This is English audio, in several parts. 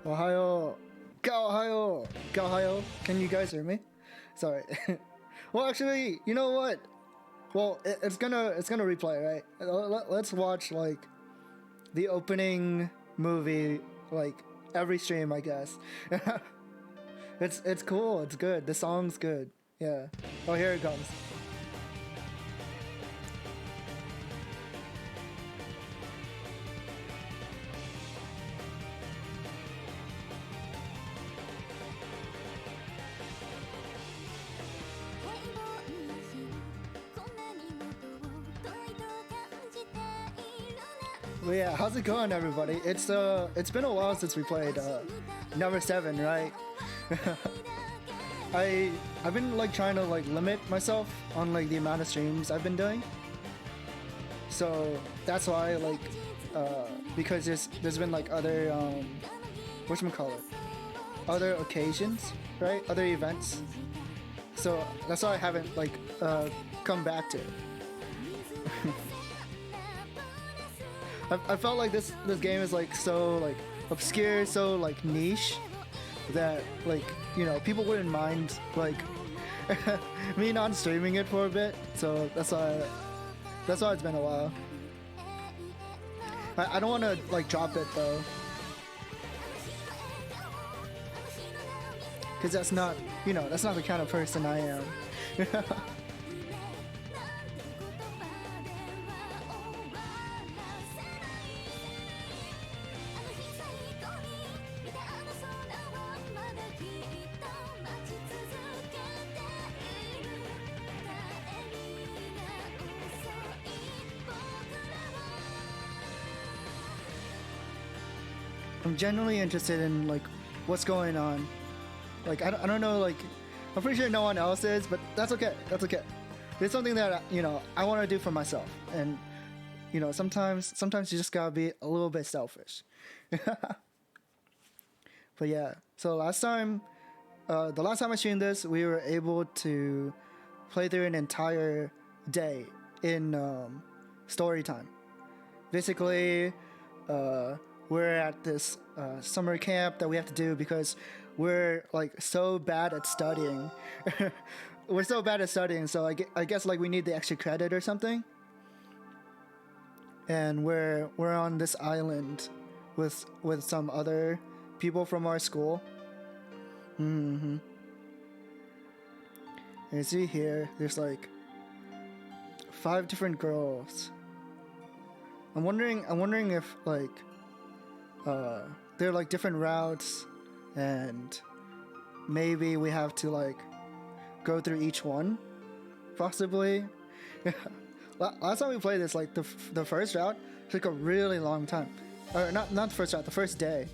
Ohio. Go Ohio. Go Ohio. Can you guys hear me? Sorry. Well, actually, you know what? Well, it's gonna replay, right? Let's watch like the opening movie like every stream, I guess. It's cool. It's good. The song's good. Yeah. Oh, here it comes. Well, yeah, how's it going, everybody? It's been a while since we played number 7, right? I've been like trying to like limit myself on like the amount of streams I've been doing. So that's why like because there's been like other whatchamacallit, other occasions, right? Other events. So that's why I haven't like come back to it. I felt like this game is like so like obscure, so like niche that like, you know, people wouldn't mind like me not streaming it for a bit. So that's why it's been a while. I don't want to like drop it though, because that's not, you know, that's not the kind of person I am. I'm genuinely interested in like what's going on. Like I don't know, like I'm pretty sure no one else is, but that's okay. That's okay. It's something that, you know, I want to do for myself, and you know, sometimes you just gotta be a little bit selfish. But yeah, so the last time I streamed this, we were able to play through an entire day in story time. Basically, we're at this summer camp that we have to do because we're like so bad at studying. We're so bad at studying, so I guess like we need the extra credit or something. And we're on this island with some other people from our school. You see here, there's like 5 different girls. I'm wondering if like they're like different routes, and maybe we have to like go through each one, possibly. Last time we played this, like the first route took a really long time, or not the first route, the first day,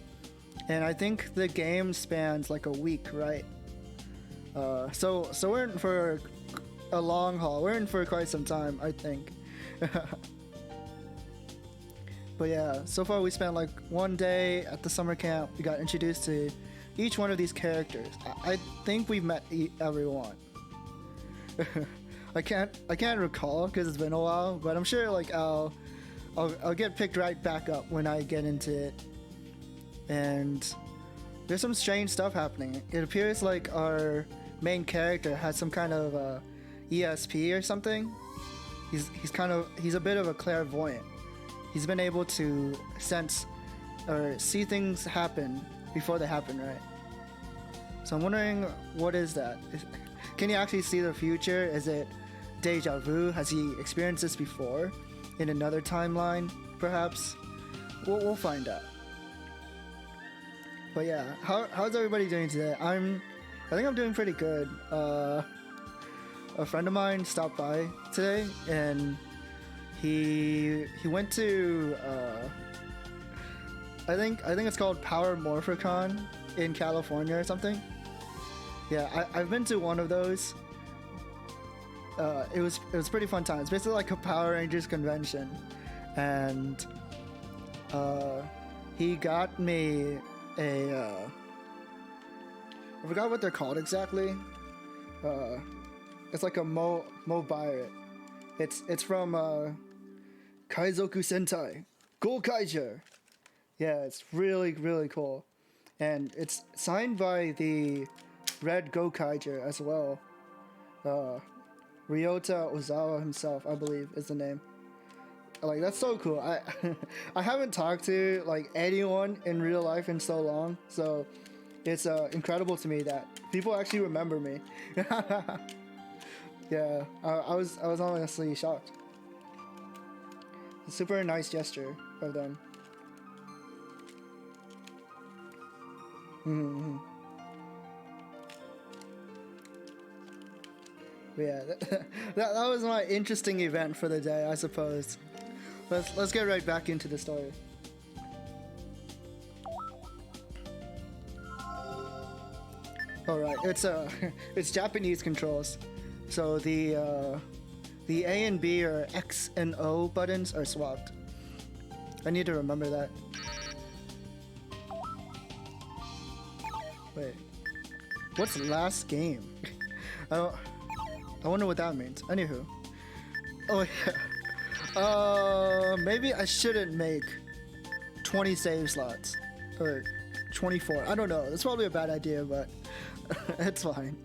and I think the game spans like a week, right? So we're in for a long haul. We're in for quite some time, I think. But yeah, so far we spent like one day at the summer camp. We got introduced to each one of these characters. I think we've met everyone. I can't recall because it's been a while, but I'm sure like I'll get picked right back up when I get into it. And there's some strange stuff happening. It appears like our main character has some kind of ESP or something. He's a bit of a clairvoyant. He's been able to sense or see things happen before they happen, right? So I'm wondering, what is that? Can he actually see the future? Is it deja vu? Has he experienced this before in another timeline, perhaps? We'll find out. But yeah, how's everybody doing today? I think I'm doing pretty good. A friend of mine stopped by today, and he went to I think it's called Power Morphicon in California or something. Yeah, I've been to one of those. It was pretty fun time. It's basically like a Power Rangers convention, and he got me a I forgot what they're called exactly. It's like a mobile. It's from Kaizoku Sentai Go Kaija. Yeah, it's really cool. and it's signed by the Red Gokaiger as well. Ryota Ozawa himself, I believe, is the name. Like, that's so cool. I I haven't talked to like anyone in real life in so long, so it's incredible to me that people actually remember me. Yeah, I was honestly shocked. A super nice gesture of them. Mm-hmm. Yeah, that was my interesting event for the day, I suppose. Let's get right back into the story. All right, it's Japanese controls, so the A and B or X and O buttons are swapped. I need to remember that. Wait, what's the last game? I wonder what that means. Anywho, oh yeah. Maybe I shouldn't make 20 save slots or 24. I don't know. That's probably a bad idea, but it's fine.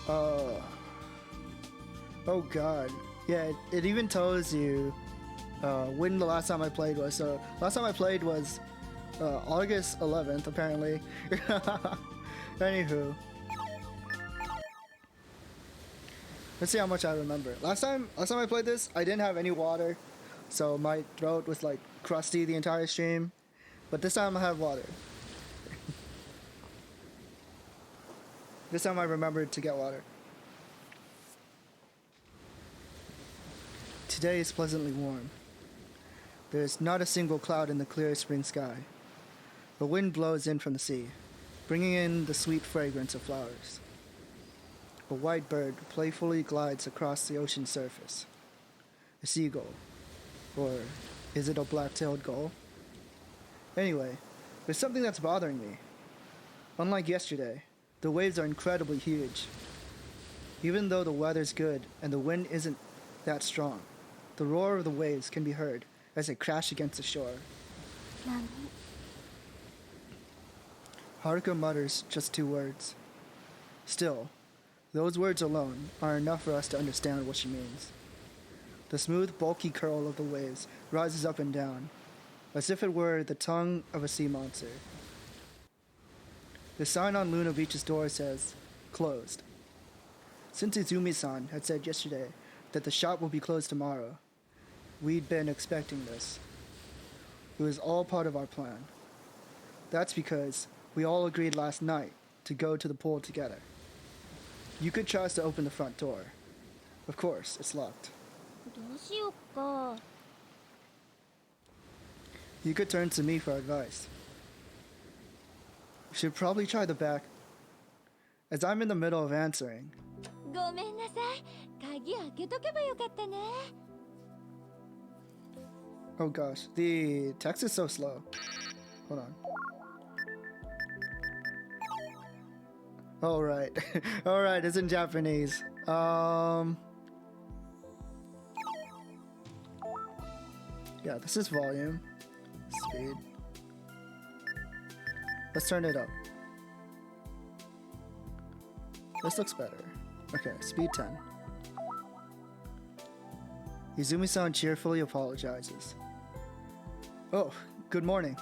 Oh god. Yeah, it even tells you when the last time I played was. So last time I played was August 11th, apparently. Anywho, let's see how much I remember. Last time I played this, I didn't have any water, so my throat was like crusty the entire stream. But this time I have water. This time I remembered to get water. Today is pleasantly warm. There is not a single cloud in the clear spring sky. The wind blows in from the sea, bringing in the sweet fragrance of flowers. A white bird playfully glides across the ocean surface. A seagull. Or is it a black-tailed gull? Anyway, there's something that's bothering me. Unlike yesterday, the waves are incredibly huge. Even though the weather's good and the wind isn't that strong, the roar of the waves can be heard as they crash against the shore. Haruka mutters just 2 words. Still, those words alone are enough for us to understand what she means. The smooth, bulky curl of the waves rises up and down, as if it were the tongue of a sea monster. The sign on Luna Beach's door says, "Closed." Since Izumi-san had said yesterday that the shop will be closed tomorrow, we'd been expecting this. It was all part of our plan. That's because we all agreed last night to go to the pool together. Yuka tries to open the front door. Of course, it's locked. Yuka turns to me for advice. We should probably try the back. As I'm in the middle of answering. Oh gosh, the text is so slow. Hold on. Alright. Alright, it's in Japanese. Yeah, this is volume. Speed. Let's turn it up. This looks better. Okay, speed 10. Izumi-san cheerfully apologizes. Oh, good morning.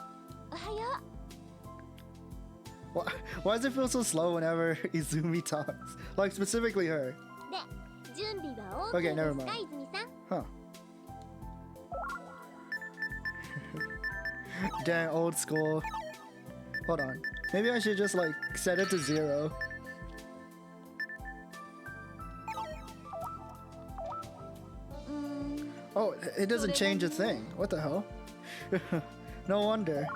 Why does it feel so slow whenever Izumi talks? Like, specifically her. Okay, never mind. Huh. Dang, old school. Hold on. Maybe I should just, like, set it to 0. Oh, it doesn't change a thing. What the hell? No wonder.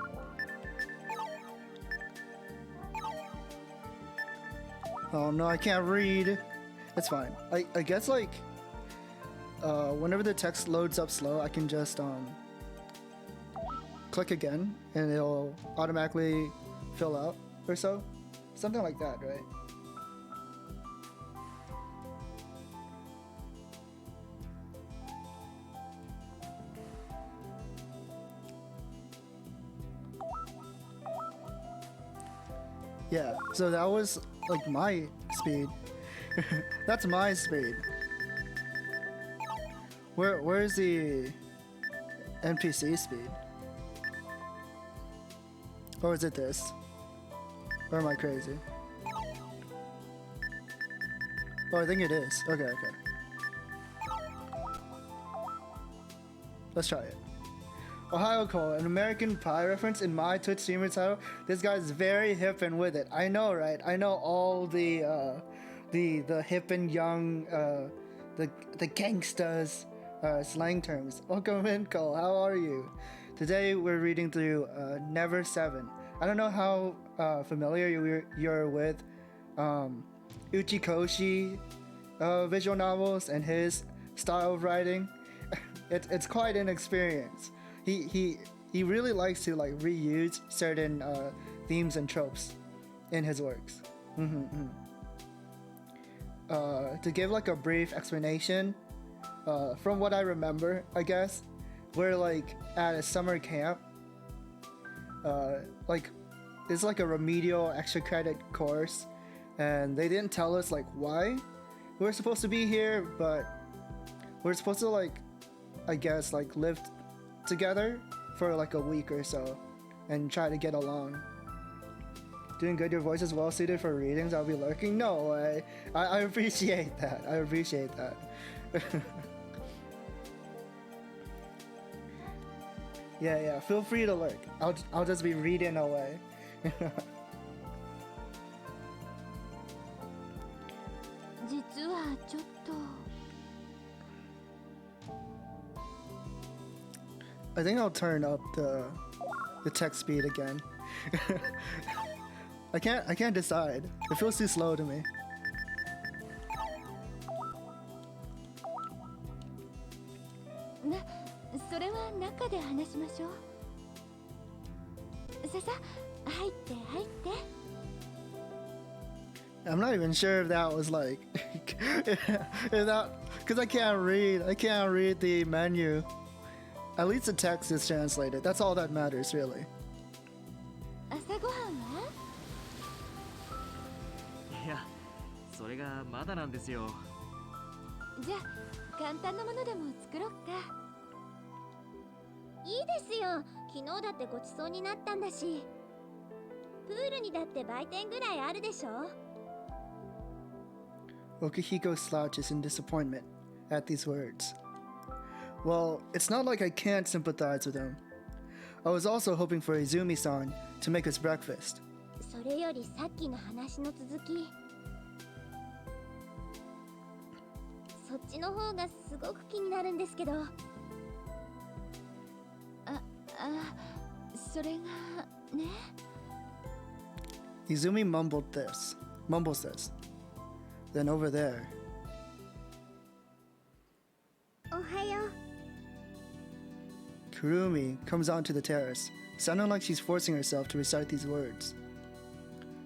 Oh no, I can't read. It's fine. I guess like whenever the text loads up slow, I can just click again and it'll automatically fill out or so. Something like that, right? Yeah, so that was like my speed. That's my speed. Where's the NPC speed? Or is it this? Or am I crazy? Oh, I think it is. Okay, okay. Let's try it. Ohio Cole, an American Pie reference in my Twitch streamer title. This guy's very hip and with it. I know, right? I know all the hip and young, the gangsters slang terms. Welcome in, Cole. How are you? Today we're reading through Never 7. I don't know how familiar you're with Uchikoshi visual novels and his style of writing. It's quite an experience. He really likes to like reuse certain themes and tropes in his works. To give like a brief explanation, from what I remember, I guess we're like at a summer camp. Like it's like a remedial extra credit course, and they didn't tell us like why we're supposed to be here, but we're supposed to like, I guess, like live together for like a week or so and try to get along. Doing good. Your voice is well suited for readings. I'll be lurking. No way. I appreciate that. I appreciate that. Yeah, feel free to lurk. I'll just be reading away. I think I'll turn up the text speed again. I can't decide. It feels too slow to me. I'm not even sure if that was like if that, because I can't read the menu. At least the text is translated. That's all that matters, really. いや、それがまだなんですよ。じゃあ簡単なものでも作ろっか。いいですよ。昨日だってごちそうになったんだし。プールにだって売店ぐらいあるでしょ。Okihiko slouches in disappointment at these words. Well, it's not like I can't sympathize with him. I was also hoping for Izumi-san to make us breakfast. それよりさっきの話の続き。そっちの方がすごく気になるんですけど。それがね。Izumi mumbles this. Then over there. おはよう。 Kurumi comes onto the terrace, sounding like she's forcing herself to recite these words.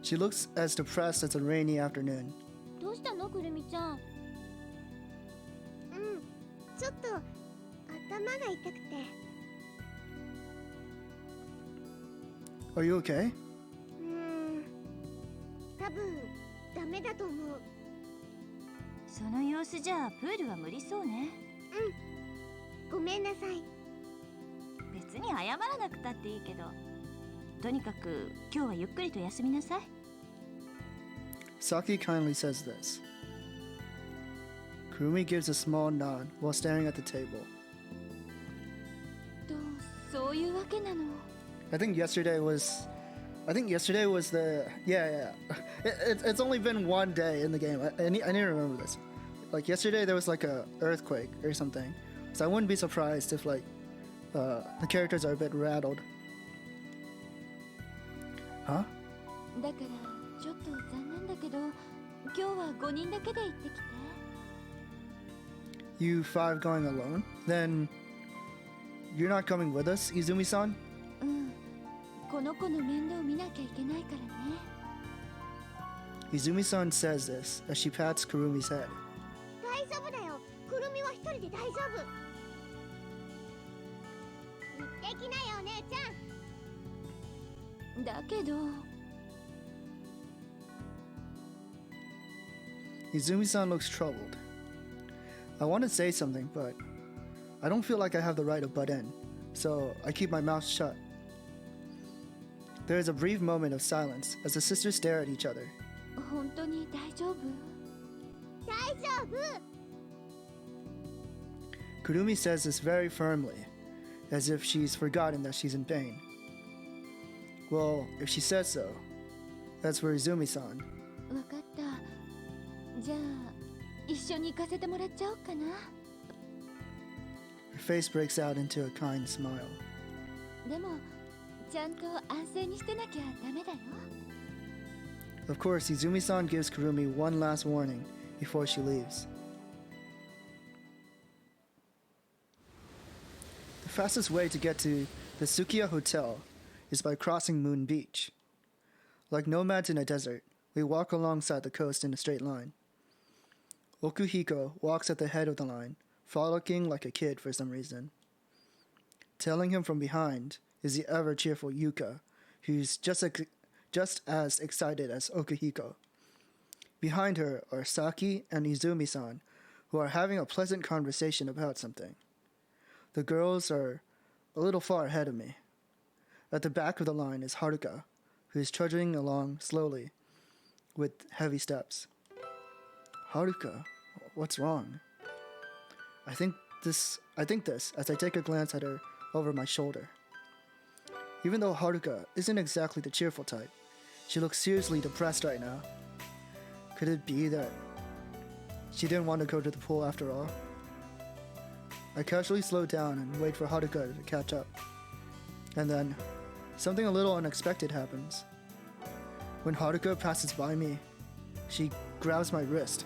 She looks as depressed as a rainy afternoon. どうしたの、くるみちゃん。ちょっと頭が痛くて。Are you okay? 多分ダメだと思う。その様子じゃプールは無理そうね。ごめんなさい。別に謝らなくたっていいけど、とにかく今日はゆっくりと休みなさい。Saki kindly says this. Kurumi gives a small nod while staring at the table. そういうわけなの。I think yesterday was the yeah. It's only been one day in the game. I need to remember this. Like yesterday there was like a earthquake or something, so I wouldn't be surprised if like the characters are a bit rattled. Huh? だからちょっと残念だけど、今日は5人だけで行ってきて。You 5 going alone? Then you're not coming with us, Izumi-san? この子の面倒見なきゃいけないからね。Izumi-san says this as she pats Kurumi's head. 大丈夫だよ。くるみは一人で大丈夫。行ってきなよ、お姉ちゃん。だけど。Izumi-san looks troubled. I want to say something, but I don't feel like I have the right to butt in, so I keep my mouth shut. There is a brief moment of silence as the sisters stare at each other. 本当に大丈夫？大丈夫。Kurumi says this very firmly, as if she's forgotten that she's in pain. Well, if she says so, that's for Izumi-san. わかった。じゃあ一緒に行かせてもらっちゃおうかな。Her face breaks out into a kind smile. でもちゃんと安静にしてなきゃダメだよ。Of course, Izumi-san gives Kurumi one last warning before she leaves. The fastest way to get to the Sukiya Hotel is by crossing Moon Beach. Like nomads in a desert, we walk alongside the coast in a straight line. Okuhiko walks at the head of the line, frolicking like a kid for some reason. Tailing him from behind is the ever-cheerful Yuka, who's just as excited as Okuhiko. Behind her are Saki and Izumi-san, who are having a pleasant conversation about something. The girls are a little far ahead of me. At the back of the line is Haruka, who is trudging along slowly with heavy steps. Haruka, what's wrong? I think this as I take a glance at her over my shoulder. Even though Haruka isn't exactly the cheerful type, she looks seriously depressed right now. Could it be that she didn't want to go to the pool after all? I casually slow down and wait for Haruka to catch up. And then, something a little unexpected happens. When Haruka passes by me, she grabs my wrist.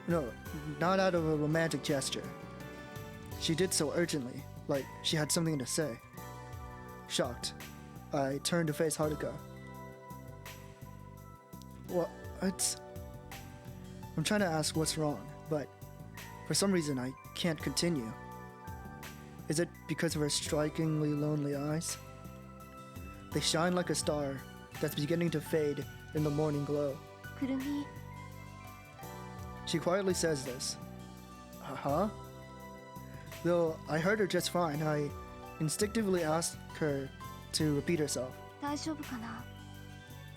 No, not out of a romantic gesture. She did so urgently, like she had something to say. Shocked, I turn to face Haruka. What? I'm trying to ask what's wrong, but for some reason I can't continue. Is it because of her strikingly lonely eyes? They shine like a star that's beginning to fade in the morning glow. くるみ、 She quietly says this. Huh? Though I heard her just fine, I instinctively ask her to repeat herself. 大丈夫かな？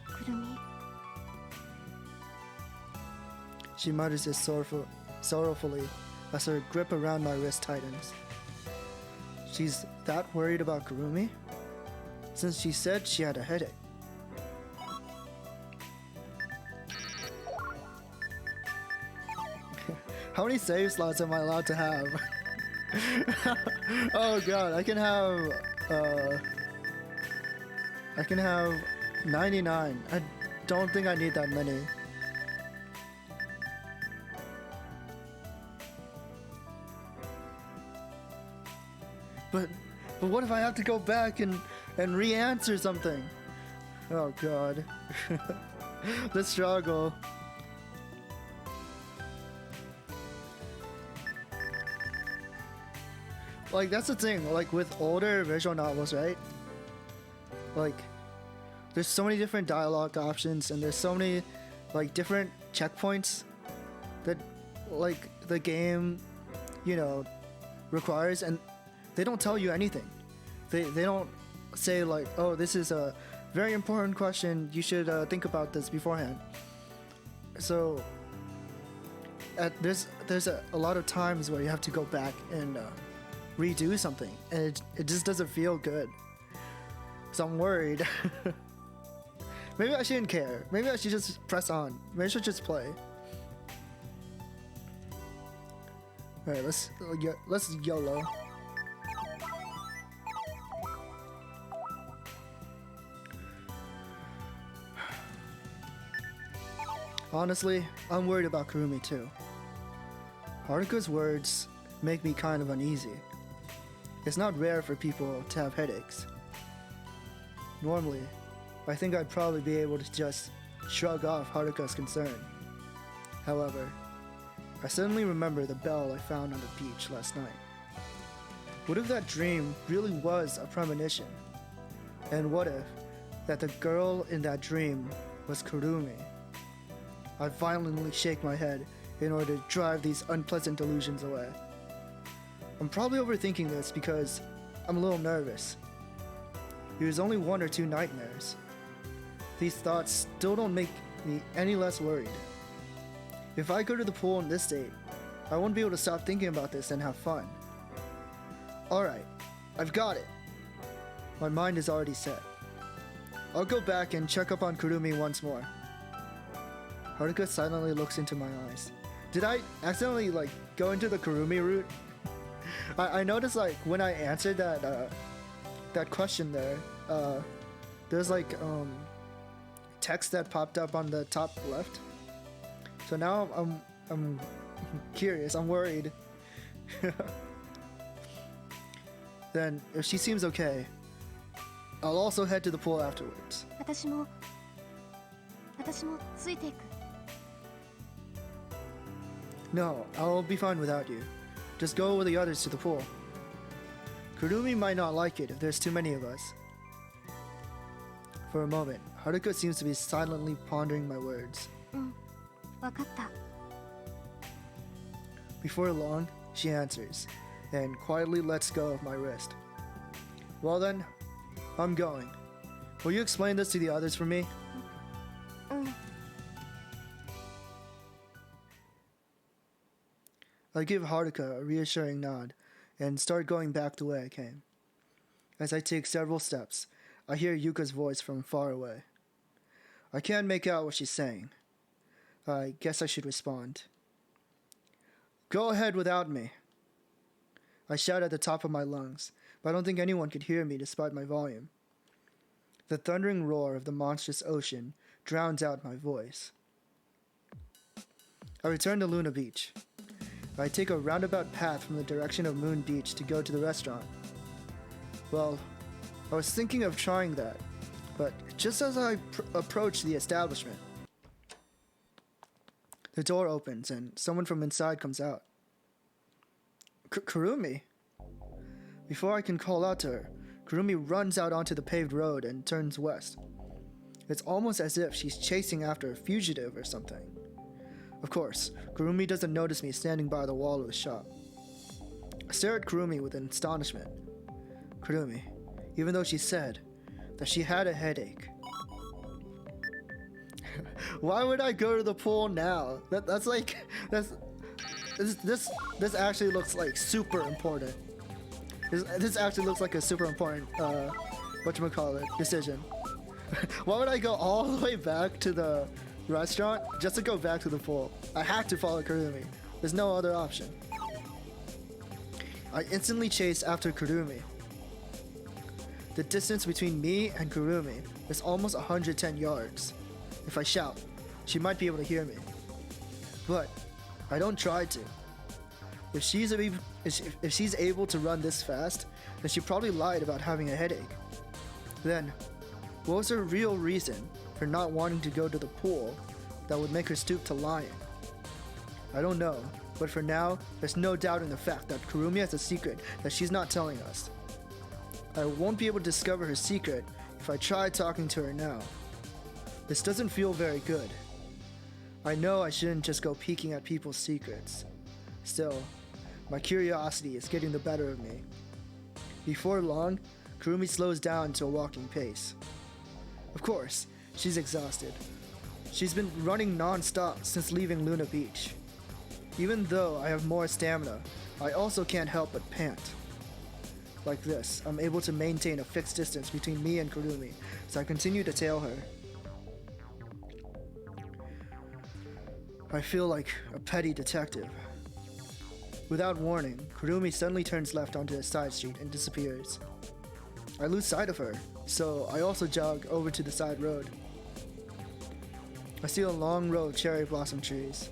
くるみ。 She mutters this sorrowfully as her grip around my wrist tightens. She's that worried about Kurumi? Since she said she had a headache. How many save slots am I allowed to have? Oh god, I can have 99. I don't think I need that many. But what if I have to go back and re-answer something? Oh god. The struggle. Like, that's the thing, like with older visual novels, right? Like, there's so many different dialogue options and there's so many like different checkpoints that like the game, you know, requires, and they don't tell you anything. They don't say like, oh, this is a very important question, you should think about this beforehand. So there's a lot of times where you have to go back and redo something, and it just doesn't feel good. So I'm worried. Maybe I shouldn't care. Maybe I should just press on. Maybe I should just play. Alright, let's YOLO. Honestly, I'm worried about Kurumi too. Haruka's words make me kind of uneasy. It's not rare for people to have headaches. Normally, I think I'd probably be able to just shrug off Haruka's concern. However, I suddenly remember the bell I found on the beach last night. What if that dream really was a premonition? And what if that the girl in that dream was Kurumi? I violently shake my head in order to drive these unpleasant delusions away. I'm probably overthinking this because I'm a little nervous. It was only 1 or 2 nightmares. These thoughts still don't make me any less worried. If I go to the pool in this state, I won't be able to stop thinking about this and have fun. Alright, I've got it. My mind is already set. I'll go back and check up on Kurumi once more. Haruka silently looks into my eyes. Did I accidentally go into the Kurumi route? I noticed when I answered that question there, there's text that popped up on the top left. So now I'm curious, I'm worried. Then if she seems okay, I'll also head to the pool afterwards. 私もついていく。 No, I'll be fine without you. Just go with the others to the pool. Kurumi might not like it if there's too many of us. For a moment, Haruka seems to be silently pondering my words. わかった。 Before long, she answers, and quietly lets go of my wrist. Well then, I'm going. Will you explain this to the others for me? うん。 I give Haruka a reassuring nod and start going back the way I came. As I take several steps, I hear Yuka's voice from far away. I can't make out what she's saying. I guess I should respond. Go ahead without me. I shout at the top of my lungs, but I don't think anyone could hear me despite my volume. The thundering roar of the monstrous ocean drowns out my voice. I return to Luna Beach. I take a roundabout path from the direction of Moon Beach to go to the restaurant. Well, I was thinking of trying that, but just as I approach the establishment, the door opens and someone from inside comes out. Kurumi? Before I can call out to her, Kurumi runs out onto the paved road and turns west. It's almost as if she's chasing after a fugitive or something. Of course, Kurumi doesn't notice me standing by the wall of the shop. I stare at Kurumi with astonishment. Kurumi, even though she said that she had a headache. Why would I go to the pool now? This actually looks like super important. This actually looks like a super important decision. Why would I go all the way back to the restaurant just to go back to the pool? I had to follow Kurumi. There's no other option. I instantly chase after Kurumi. The distance between me and Kurumi is almost 110 yards. If I shout, she might be able to hear me. But I don't try to. If she's able to run this fast, then she probably lied about having a headache. Then, what was her real reason for not wanting to go to the pool that would make her stoop to lying? I don't know, but for now, there's no doubting the fact that Kurumi has a secret that she's not telling us. I won't be able to discover her secret if I try talking to her now. This doesn't feel very good. I know I shouldn't just go peeking at people's secrets. Still, my curiosity is getting the better of me. Before long, Kurumi slows down to a walking pace. Of course, she's exhausted. She's been running non-stop since leaving Luna Beach. Even though I have more stamina, I also can't help but pant. Like this, I'm able to maintain a fixed distance between me and Kurumi, so I continue to tail her. I feel like a petty detective. Without warning, Kurumi suddenly turns left onto a side street and disappears. I lose sight of her, so I also jog over to the side road. I see a long row of cherry blossom trees.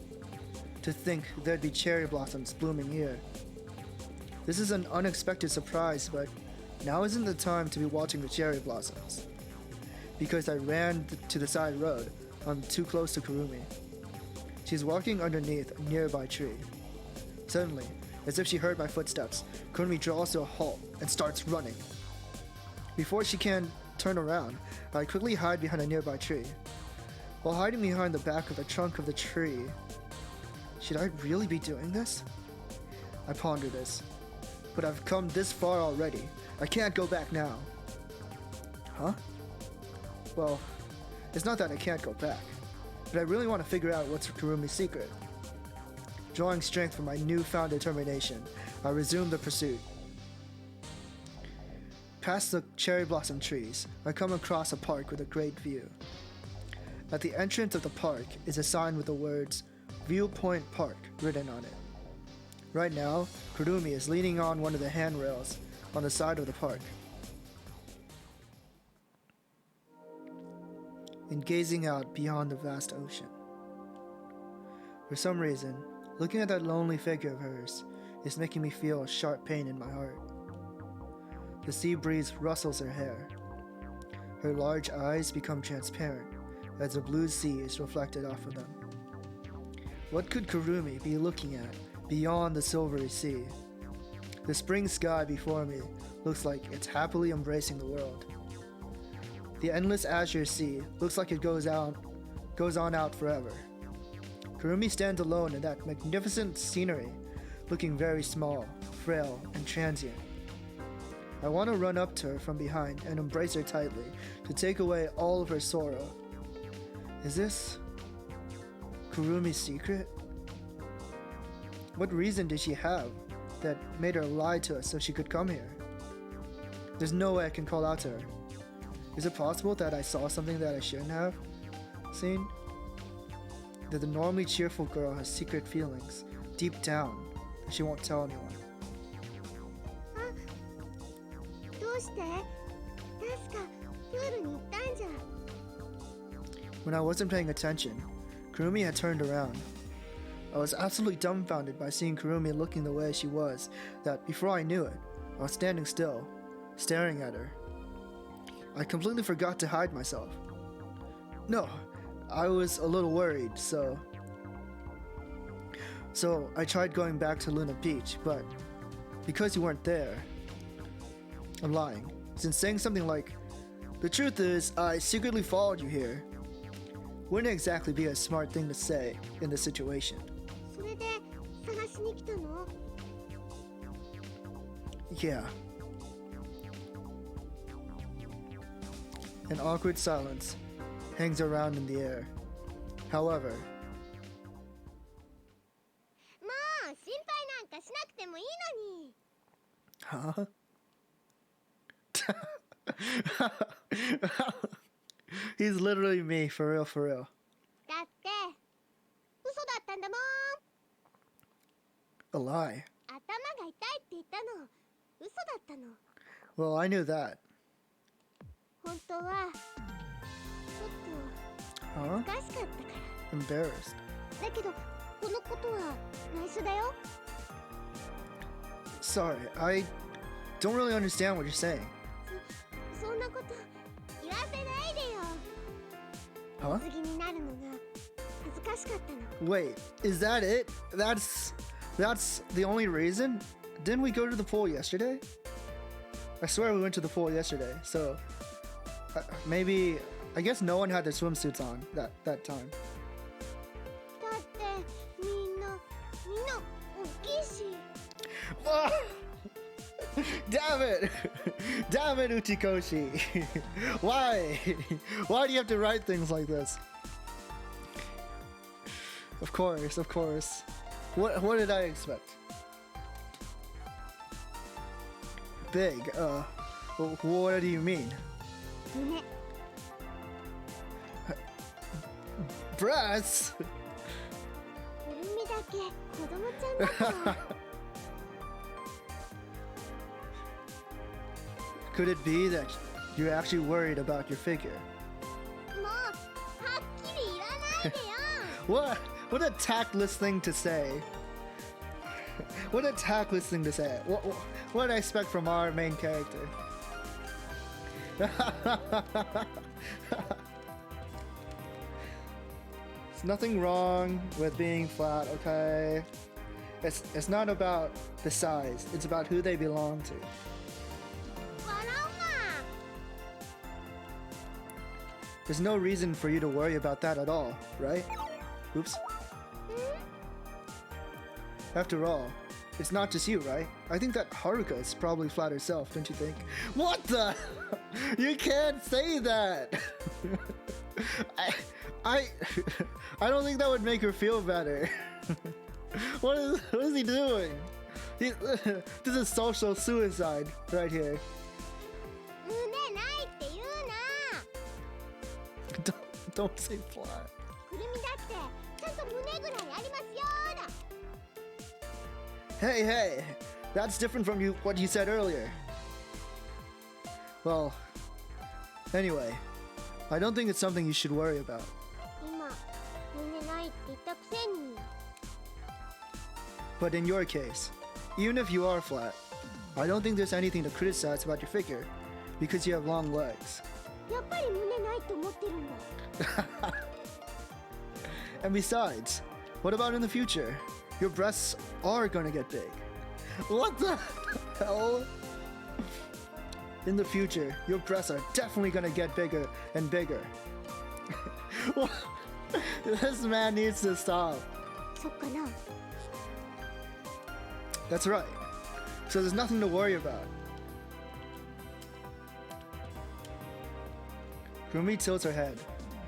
To think there'd be cherry blossoms blooming here. This is an unexpected surprise, but now isn't the time to be watching the cherry blossoms. Because I ran to the side road, I'm too close to Kurumi. She's walking underneath a nearby tree. Suddenly, as if she heard my footsteps, Kurumi draws to a halt and starts running. Before she can turn around, I quickly hide behind a nearby tree. while hiding behind the back of the trunk of the tree. Should I really be doing this? I ponder this, but I've come this far already. I can't go back now. Huh? Well, it's not that I can't go back, but I really want to figure out what's Kurumi's secret. Drawing strength from my newfound determination, I resume the pursuit. Past the cherry blossom trees, I come across a park with a great view. At the entrance of the park is a sign with the words Viewpoint Park written on it. Right now, Kurumi is leaning on one of the handrails on the side of the park and gazing out beyond the vast ocean. For some reason, looking at that lonely figure of hers is making me feel a sharp pain in my heart. The sea breeze rustles her hair. Her large eyes become transparent as the blue sea is reflected off of them. What could Kurumi be looking at beyond the silvery sea? The spring sky before me looks like it's happily embracing the world. The endless azure sea looks like it goes on out forever. Kurumi stands alone in that magnificent scenery, looking very small, frail, and transient. I want to run up to her from behind and embrace her tightly to take away all of her sorrow. Is this Kurumi's secret? What reason did she have that made her lie to us so she could come here? There's no way I can call out to her. Is it possible that I saw something that I shouldn't have seen? That the normally cheerful girl has secret feelings deep down that she won't tell anyone. どうして？確かプールに行ったんじゃ。When I wasn't paying attention, Kurumi had turned around. I was absolutely dumbfounded by seeing Kurumi looking the way she was that before I knew it, I was standing still, staring at her. I completely forgot to hide myself. No, I was a little worried, so I tried going back to Luna Beach, but because you weren't there, I'm lying. Since saying something like, "The truth is, I secretly followed you here," wouldn't exactly be a smart thing to say in this situation. それで探しに来たの？ Yeah. An awkward silence hangs around in the air. However, もう心配なんかしなくてもいいのに。 huh? He's literally me, for real, for real. だって嘘だったんだもん。 A lie. 頭が痛いって言ったの嘘だったの。 Well, I knew that. 本当はちょっと Huh? おかしかったから。 Embarrassed. だけどこのことは内緒だよ。 Sorry, I don't really understand what you're saying. そんなこと言わせないでよ。 Huh? 水着になるのが恥ずかしかったの。 Wait, is that it? That's the only reason? Didn't we go to the pool yesterday? I swear we went to the pool yesterday, so maybe, I guess no one had their swimsuits on that time. だってみんな大きいし。 Ah! Damn it! Damn it, Uchikoshi! Why? Why do you have to write things like this? Of course, of course. What did I expect? Big, what do you mean? 胸。 Breasts? くるみだけ子供ちゃんだった。 Could it be that you're actually worried about your figure? もうはっきり言わないでよ。 What a tactless thing to say. What a tactless thing to say. What did I expect from our main character? There's nothing wrong with being flat, okay? It's not about the size, it's about who they belong to. 笑うな。There's no reason for you to worry about that at all, right? Oops. After all, it's not just you, right? I think that Haruka is probably flat herself, don't you think? What the? You can't say that! I don't think that would make her feel better. What is he doing? This is social suicide right here. Don't say flat. Hey, that's different from what you said earlier. Well, anyway, I don't think it's something you should worry about. But in your case, even if you are flat, I don't think there's anything to criticize about your figure, because you have long legs. And besides, what about in the future? Your breasts are gonna get big. What the hell? In the future, your breasts are definitely gonna get bigger and bigger. This man needs to stop. That's right. So there's nothing to worry about. Kurumi tilts her head,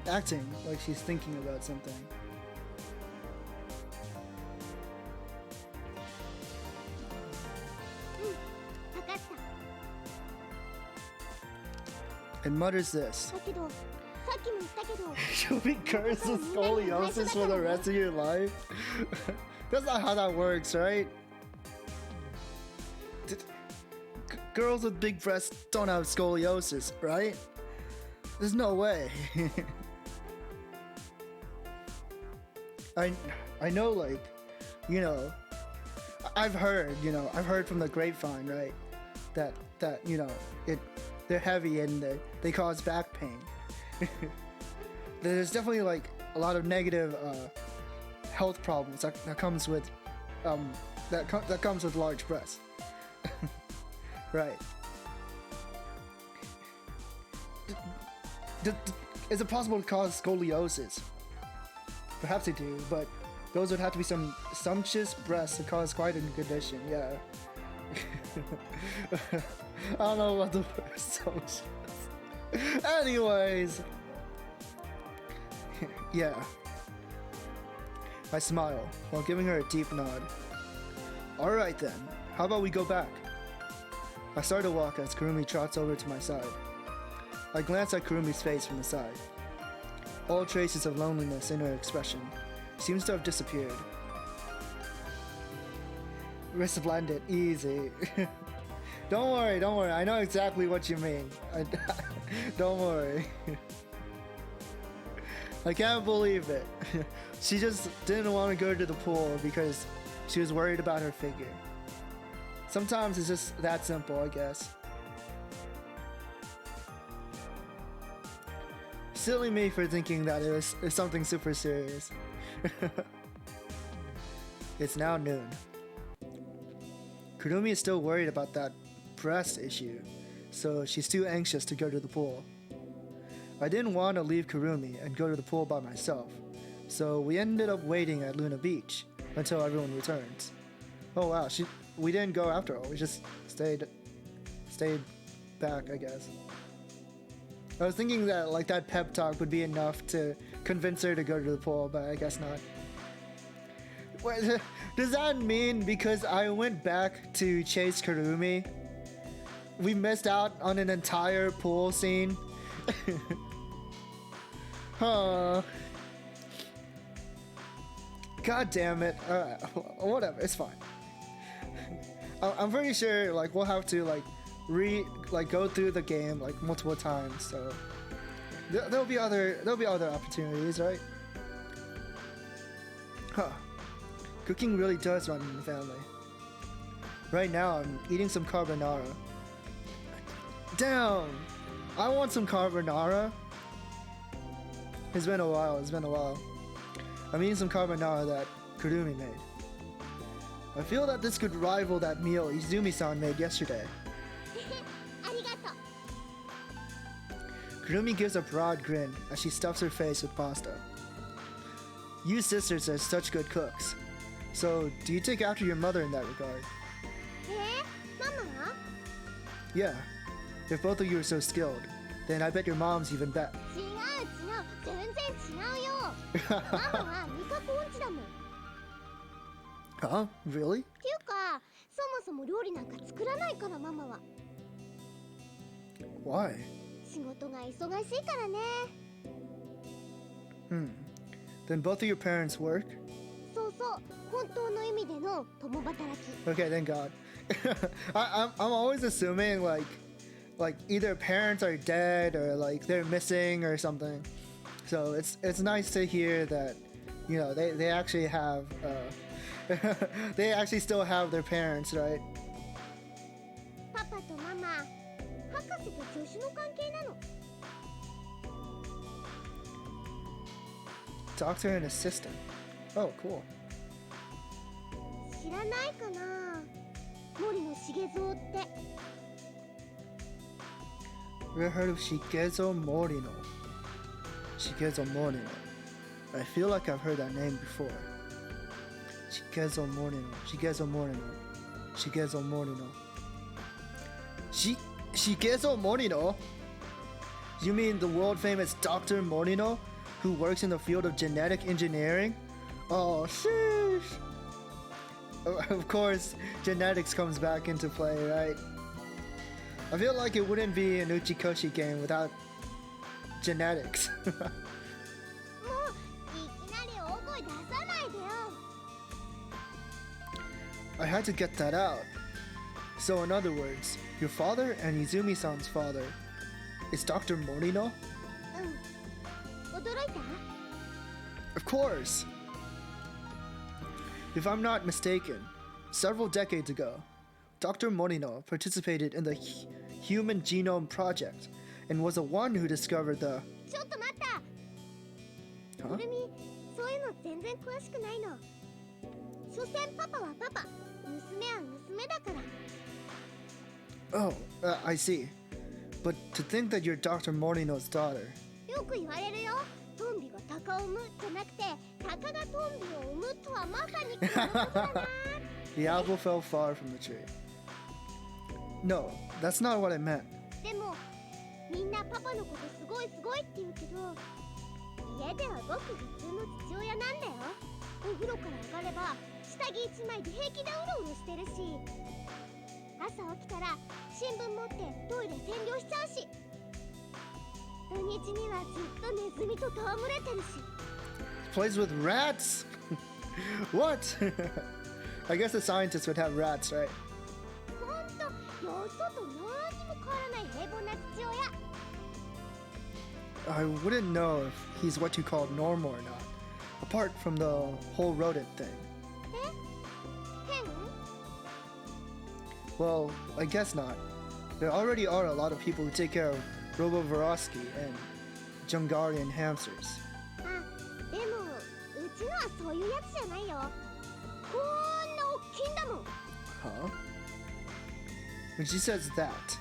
acting like she's thinking about something. And mutters this. You'll be cursed with scoliosis for the rest of your life? That's not how that works, right? Girls with big breasts don't have scoliosis, right? There's no way. I know, like, you know, I've heard from the grapevine, right? That you know, they're heavy and they cause back pain. There's definitely like a lot of negative health problems that comes with that comes with large breasts. Right. Is it possible to cause scoliosis? Perhaps they do, but those would have to be some sumptuous breasts to cause quite a condition, yeah. I don't know what the word sumptuous. Anyways. Yeah. I smile while giving her a deep nod. Alright then, how about we go back? I start to walk as Kurumi trots over to my side. I glance at Kurumi's face from the side. All traces of loneliness in her expression seems to have disappeared. Resplendent, easy. Don't worry, I know exactly what you mean. Don't worry. I can't believe it. She just didn't want to go to the pool because she was worried about her figure. Sometimes it's just that simple, I guess. Silly me for thinking that it was something super serious. It's now noon. Kurumi is still worried about that breast issue, so she's too anxious to go to the pool. I didn't want to leave Kurumi and go to the pool by myself, so we ended up waiting at Luna Beach until everyone returns. Oh wow, we didn't go after all, we just stayed back, I guess. I was thinking that like that pep talk would be enough to convince her to go to the pool, but I guess not. Wait, does that mean because I went back to chase Kurumi, we missed out on an entire pool scene? Huh. God damn it. Alright, whatever, it's fine. I'm pretty sure like we'll have to like go through the game like multiple times, so there'll be other opportunities, right? Huh. Cooking really does run in the family. Right now I'm eating some carbonara. Damn! I want some carbonara. It's been a while. I'm eating some carbonara that Kurumi made. I feel that this could rival that meal Izumi-san made yesterday. Kurumi gives a broad grin as she stuffs her face with pasta. You sisters are such good cooks. So, do you take after your mother in that regard? ママ Yeah. If both of you are so skilled, then I bet your mom's even bet. 違う全然違うよママは味覚音痴だもん Huh? Really? っていうかそもそも料理なんか作らないからママは Why? 仕事が忙しいからね Then both of your parents work? そう本当の意味での共働き Okay, thank God. I'm always assuming like either parents are dead or like they're missing or something. So it's nice to hear that they actually have they actually still have their parents, right? パパとママ博士と助手の関係なの Doctor and assistant. Oh, cool. 知らないかな森野茂蔵って Ever heard of Shigezo Morino? Shigezo Morino. I feel like I've heard that name before. Shigezo Morino. Shigezo Morino. Shigezo Morino. Shigezo Morino? You mean the world famous Dr. Morino, who works in the field of genetic engineering? Oh, sheesh. Of course, genetics comes back into play, right? I feel like it wouldn't be an Uchikoshi game without genetics. もういきなり大声出さないでよ I had to get that out. So in other words, your father and Izumi-san's father is Dr. Morino? 驚いた Of course! If I'm not mistaken, several decades ago, Dr. Morino participated in the Human Genome Project and was the one who discovered the... ちょっと待った Huh? くるみそういうの全然詳しくないの所詮パパはパパ娘は娘だから Oh, I see. But to think that you're Dr. Morino's daughter... よく言われるよトンビが鷹を産むじゃなくて鷹がトンビを産むとはまさにこのことだな The apple fell far from the tree. No, that's not what I meant. でもみんなパパのことすごいって言うけど家ではごく普通の父親なんだよお風呂から上がれば下着一枚で平気でうろうろしてるし朝起きたら新聞持ってトイレ占領しちゃうし土日にはずっとネズミと戯れてるし Plays with rats? What? I guess the scientists would have rats, right? ほんとよそと何にも変わらない平凡な父親 I wouldn't know if he's what you call normal or not, apart from the whole rodent thing. 変 Well, I guess not. There already are a lot of people who take care of Robovarosky and Jungarian hamsters. あでもうちのはそういうやつじゃないよこんな大きいんだもん Huh? When she says that,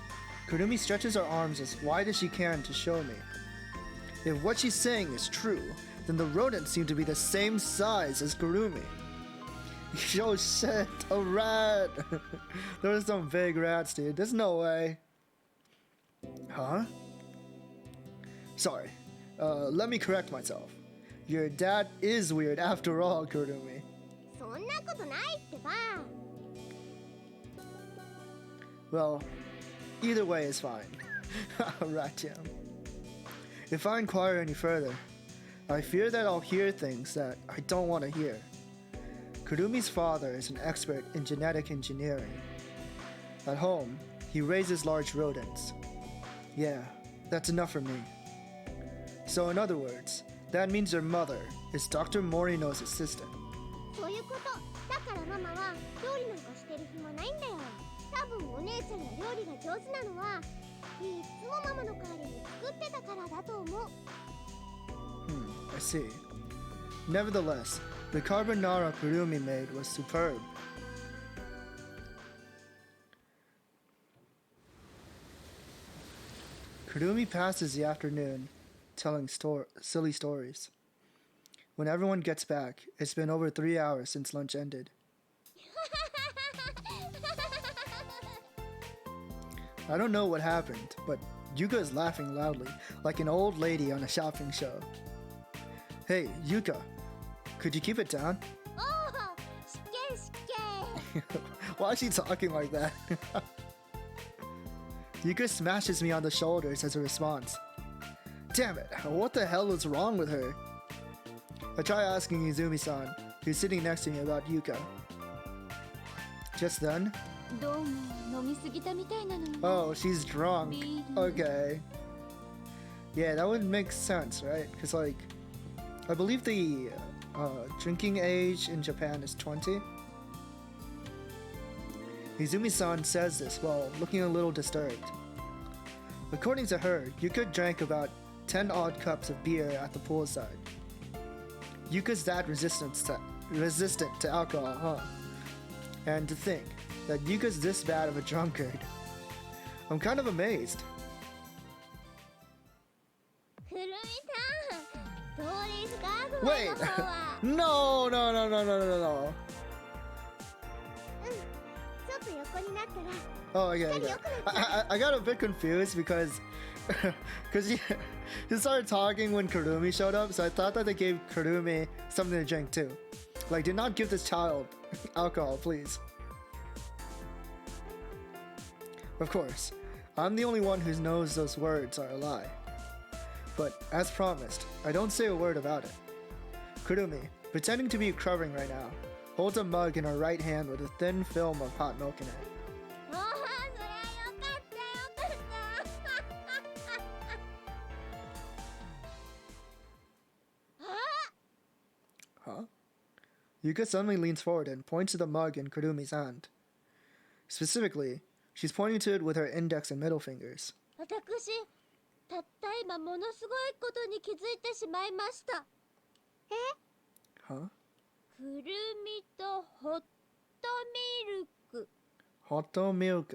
Kurumi stretches her arms as wide as she can to show me. If what she's saying is true, then the rodents seem to be the same size as Kurumi. Oh shit, a rat! Those are some big rats, dude. There's no way. Huh? Sorry. Let me correct myself. Your dad is weird after all, Kurumi. そんなことないってば Well, either way is fine. Rat jam. If I inquire any further, I fear that I'll hear things that I don't want to hear. Kurumi's father is an expert in genetic engineering. At home, he raises large rodents. Yeah, that's enough for me. So in other words, that means your mother is Dr. Morino's assistant. そういうことだからママは料理なんかしてる暇ないんだよ多分お姉ちゃんが料理が上手なのはいつもママの代わりに作ってたからだと思う I see. Nevertheless, the carbonara Kurumi made was superb. Kurumi passes the afternoon telling silly stories. When everyone gets back, it's been over 3 hours since lunch ended. I don't know what happened, but Yuka is laughing loudly, like an old lady on a shopping show. Hey, Yuka, could you keep it down? Oh, shike. Why is she talking like that? Yuka smashes me on the shoulders as a response. Damn it, what the hell is wrong with her? I try asking Izumi-san, who's sitting next to me, about Yuka. Just then... Oh, she's drunk. Okay. Yeah, that would make sense, right? Because, like, I believe the drinking age in Japan is 20. Izumi-san says this while looking a little disturbed. According to her, Yuka drank about 10 odd cups of beer at the poolside. Yuka's that resistant to alcohol, huh? And to think that Yuka's this bad of a drunkard. I'm kind of amazed. Wait! No! Oh, okay. I got a bit confused because she started talking when Kurumi showed up, so I thought that they gave Kurumi something to drink too. Like, do not give this child alcohol, please. Of course, I'm the only one who knows those words are a lie. But as promised, I don't say a word about it. Kurumi, pretending to be recovering right now, holds a mug in her right hand with a thin film of hot milk in it. Huh? Yuka suddenly leans forward and points to the mug in Kurumi's hand. Specifically, she's pointing to it with her index and middle fingers. Huh? Hot milk.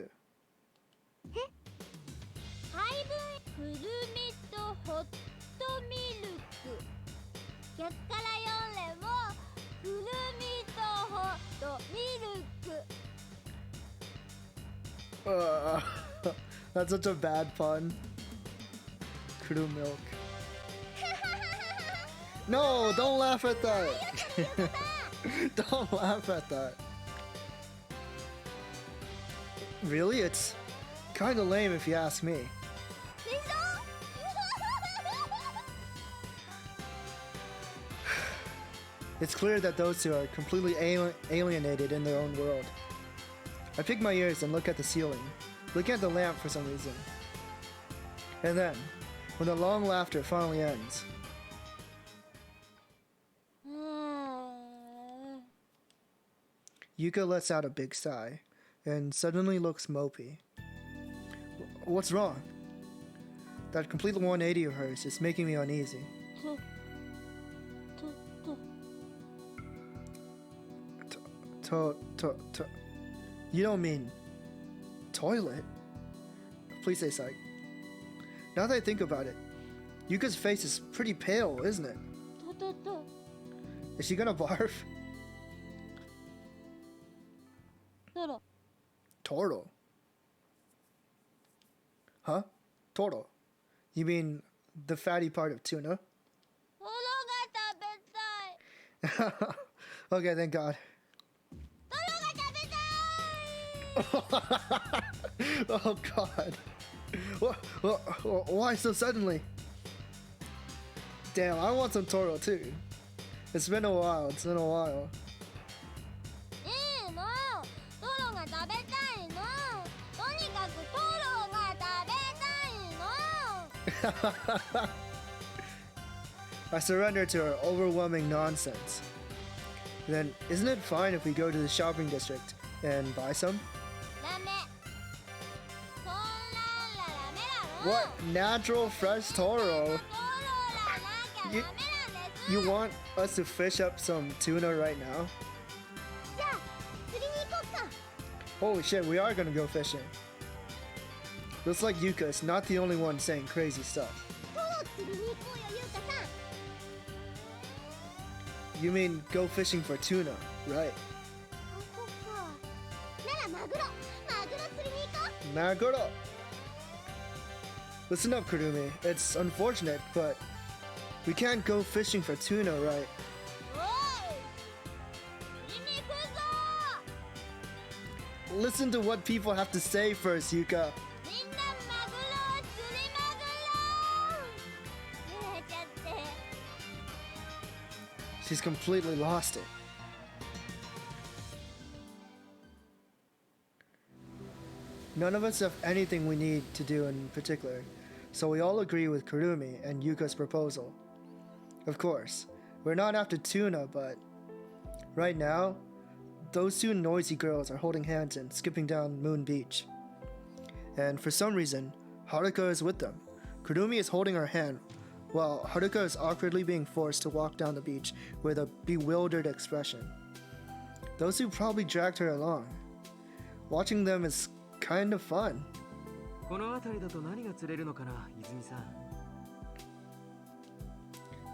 That's such a bad pun. Kuru milk. No, don't laugh at that. Don't laugh at that. Really? It's kind of lame if you ask me. It's clear that those two are completely alienated in their own world. I pick my ears and look at the ceiling, looking at the lamp for some reason. And then, when the long laughter finally ends, Yuka lets out a big sigh, and suddenly looks mopey. What's wrong? That complete 180 of hers is making me uneasy. You don't mean toilet? Please say psych. Now that I think about it, Yuka's face is pretty pale, isn't it? Is she gonna barf? Toro. Huh? Toro. You mean the fatty part of tuna? Okay, thank God. Oh God. Why so suddenly? Damn, I want some Toro too. It's been a while. I surrender to her overwhelming nonsense. Then, isn't it fine if we go to the shopping district and buy some? What? Natural fresh Toro? You want us to fish up some tuna right now? Holy shit, we are gonna go fishing. Looks like Yuka is not the only one saying crazy stuff. トロ釣りに行こうよ優香さん。 You mean go fishing for tuna, right? あ、そっか。ならマグロ釣りに行こう。 Maguro! Listen up, Kurumi. It's unfortunate, but we can't go fishing for tuna, right? おい釣りに行くぞ。 Listen to what people have to say first, Yuka. みんなマグロ釣りマグロ。釣れちゃって。 She's completely lost it. None of us have anything we need to do in particular, so we all agree with Kurumi and Yuka's proposal. Of course, we're not after tuna, but right now, those two noisy girls are holding hands and skipping down Moon Beach. And for some reason, Haruka is with them. Kurumi is holding her hand, while Haruka is awkwardly being forced to walk down the beach with a bewildered expression. Those two probably dragged her along. Watching them is kind of fun. この辺りだと何が釣れるのかな、泉さん。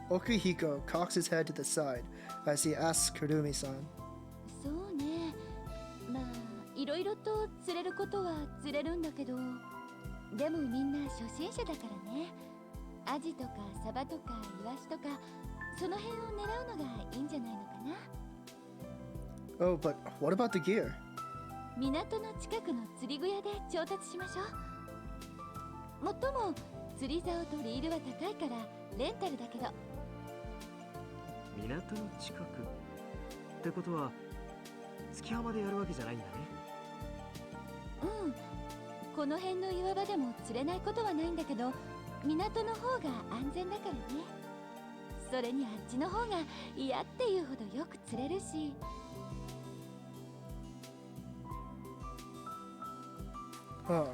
Okihiko cocks his head to the side as he asks Kurumi-san. そうね。まあいろいろと釣れることは釣れるんだけど、でもみんな初心者だからね。アジとかサバとかイワシとかその辺を狙うのがいいんじゃないのかな。 Oh, but what about the gear? 港の近くの釣り具屋で調達しましょう。もっとも釣り竿とリールは高いからレンタルだけど。港の近くってことは月浜でやるわけじゃないんだね。うん、この辺の岩場でも釣れないことはないんだけど、港の方が安全だからね。それにあっちの方が嫌っていうほどよく釣れるし。 Huh.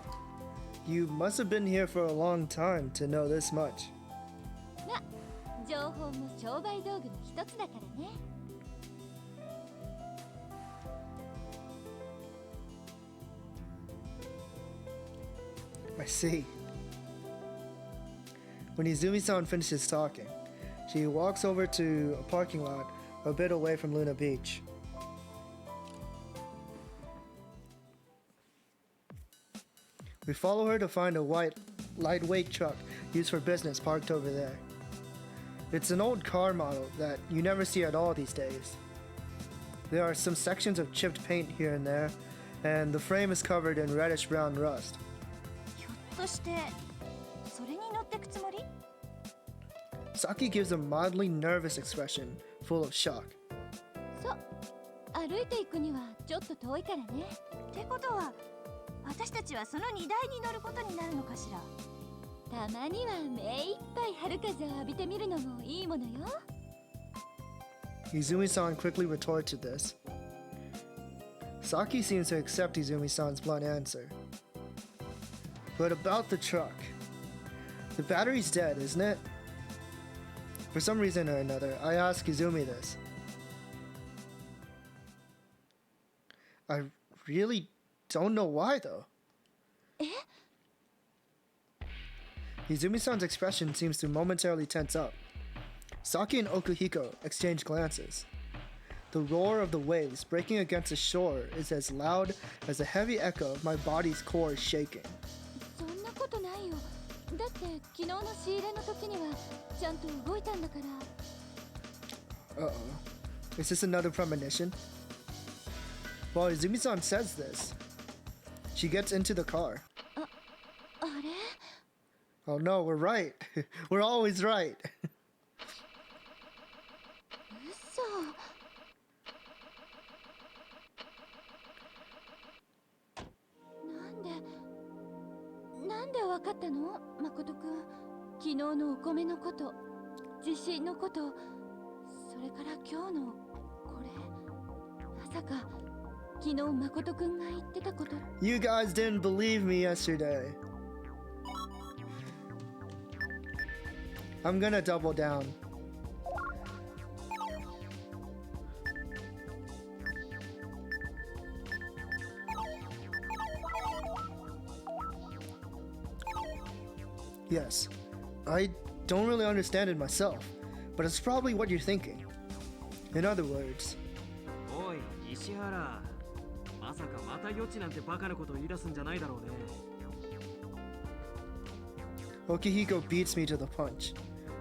You must have been here for a long time to know this much. ま、情報も商売道具の一つだからね。 I see. When Izumi-san finishes talking, she walks over to a parking lot a bit away from Luna Beach. We follow her to find a white, lightweight truck used for business parked over there. It's an old car model that you never see at all these days. There are some sections of chipped paint here and there, and the frame is covered in reddish-brown rust. ひょっとしてそれに乗ってくつもり？ Saki gives a mildly nervous expression, full of shock. そう、歩いていくにはちょっと遠いからね。ってことは私たちはその荷台に乗ることになるのかしら。たまには目いっぱい春風を浴びてみるのもいいものよ。 Izumi-san quickly retorts to this. Saki seems to accept Izumi-san's blunt answer. But about the truck. The battery's dead, isn't it? For some reason or another, I ask Izumi this. I really don't know why, though. え？ Izumi-san's expression seems to momentarily tense up. Saki and Okuhiko exchange glances. The roar of the waves breaking against the shore is as loud as the heavy echo of my body's core shaking. そんなことないよ。だって昨日の仕入れの時にはちゃんと動いたんだから。 Uh-oh. Is this another premonition? While Izumi-san says this, she gets into the car. あれ？ Oh no, we're right. We're always right. 嘘。なんでわかったの？誠くん。昨日のお米のこと、地震のこと、それから今日のこれ。まさか昨日誠くんが言ってたこと。 You guys didn't believe me yesterday. I'm gonna double down. Yes, I don't really understand it myself, but it's probably what you're thinking. In other words, おい石原、まさかまた余地なんてバカなことを言い出すんじゃないだろうね。 Okihiko beats me to the punch,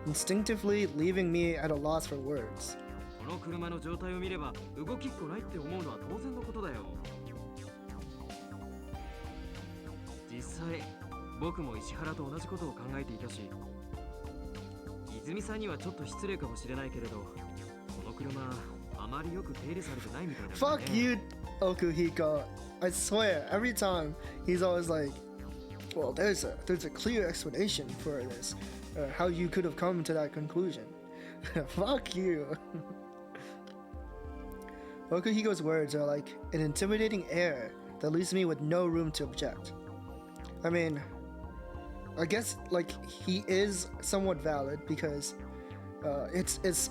instinctively leaving me at a loss for words. この車の状態を見れば動きっこないって思うのは当然のことだよ。実際僕も石原と同じことを考えていたし、泉さんにはちょっと失礼かもしれないけれど、この車あまりよく手入れされてないみたいだからね。 Fuck you, Okuhiko. I swear, every time he's always like, well, there's a clear explanation for this, how you could have come to that conclusion. Fuck you. Okuhiko's words are like an intimidating air that leaves me with no room to object. I mean, I guess like he is somewhat valid because it's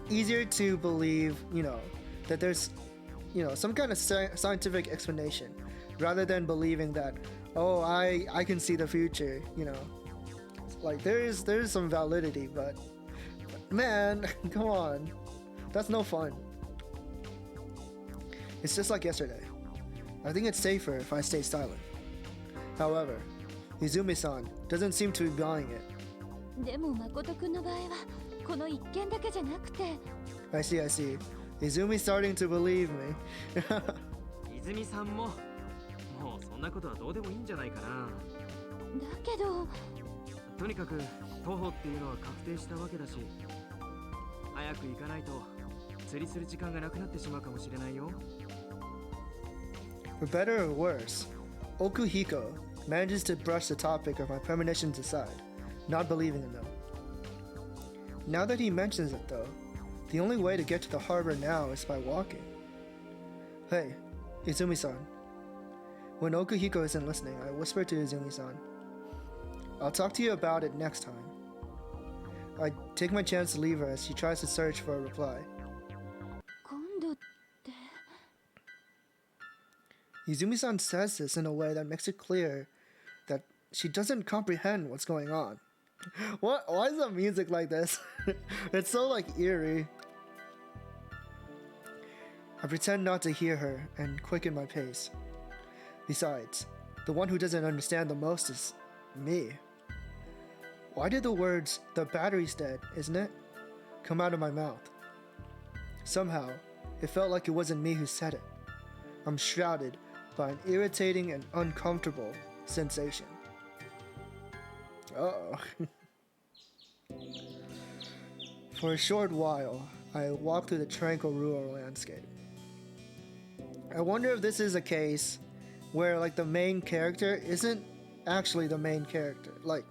easier to believe, you know, that there's, you know, some kind of scientific explanation rather than believing that, oh, I can see the future, you know. Like there's some validity, but man, come on, that's no fun. It's just like yesterday. I think it's safer if I stay silent. However, Izumi-san doesn't seem to be buying it. でも誠くんの場合はこの一件だけじゃなくて。 I see. Izumi's starting to believe me. 泉さんももうそんなことはどうでもいいんじゃないかな。だけどとにかく徒歩っていうのは確定したわけだし、早く行かないと釣りする時間がなくなってしまうかもしれないよ。 For better or worse, Okuhiko manages to brush the topic of my premonitions aside, not believing in them. Now that he mentions it though, the only way to get to the harbor now is by walking. Hey, Izumi-san. When Okuhiko isn't listening, I whisper to Izumi-san, I'll talk to you about it next time. I take my chance to leave her as she tries to search for a reply. 今度って。 Izumi-san says this in a way that makes it clear that she doesn't comprehend what's going on. What? Why is the music like this? It's so like eerie. I pretend not to hear her and quicken my pace. Besides, the one who doesn't understand the most is me. Why did the words, "the battery's dead, isn't it?" come out of my mouth? Somehow, it felt like it wasn't me who said it. I'm shrouded by an irritating and uncomfortable sensation. Uh-oh. For a short while, I walk through the tranquil rural landscape. I wonder if this is a case where like the main character isn't actually the main character. Like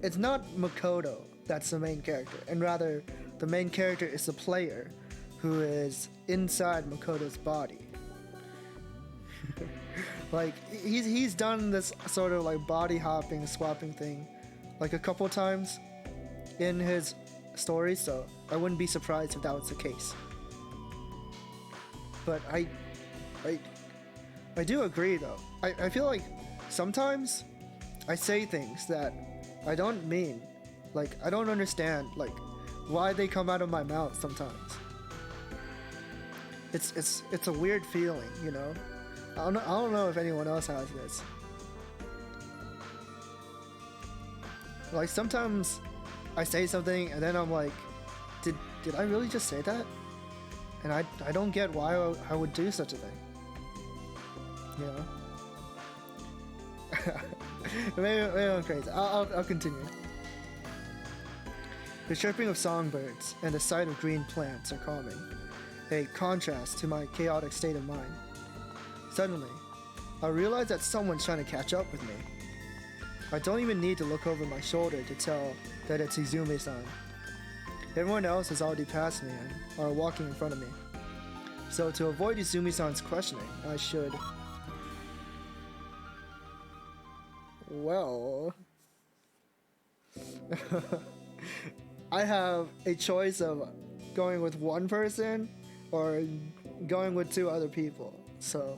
it's not Makoto that's the main character, and rather the main character is the player who is inside Makoto's body. Like he's done this sort of like body hopping, swapping thing like a couple times in his story, so I wouldn't be surprised if that was the case. But I do agree though. I feel like sometimes I say things that I don't mean. Like I don't understand like why they come out of my mouth sometimes. It's a weird feeling, you know. I don't know if anyone else has this. Like sometimes I say something and then I'm like, did I really just say that? And I don't get why I would do such a thing. You know? maybe I'm crazy. I'll continue. The chirping of songbirds and the sight of green plants are calming, a contrast to my chaotic state of mind. Suddenly, I realize that someone's trying to catch up with me. I don't even need to look over my shoulder to tell that it's Izumi-san. Everyone else has already passed me and are walking in front of me. So to avoid Izumi-san's questioning, I should... Well... I have a choice of going with one person or going with two other people, so...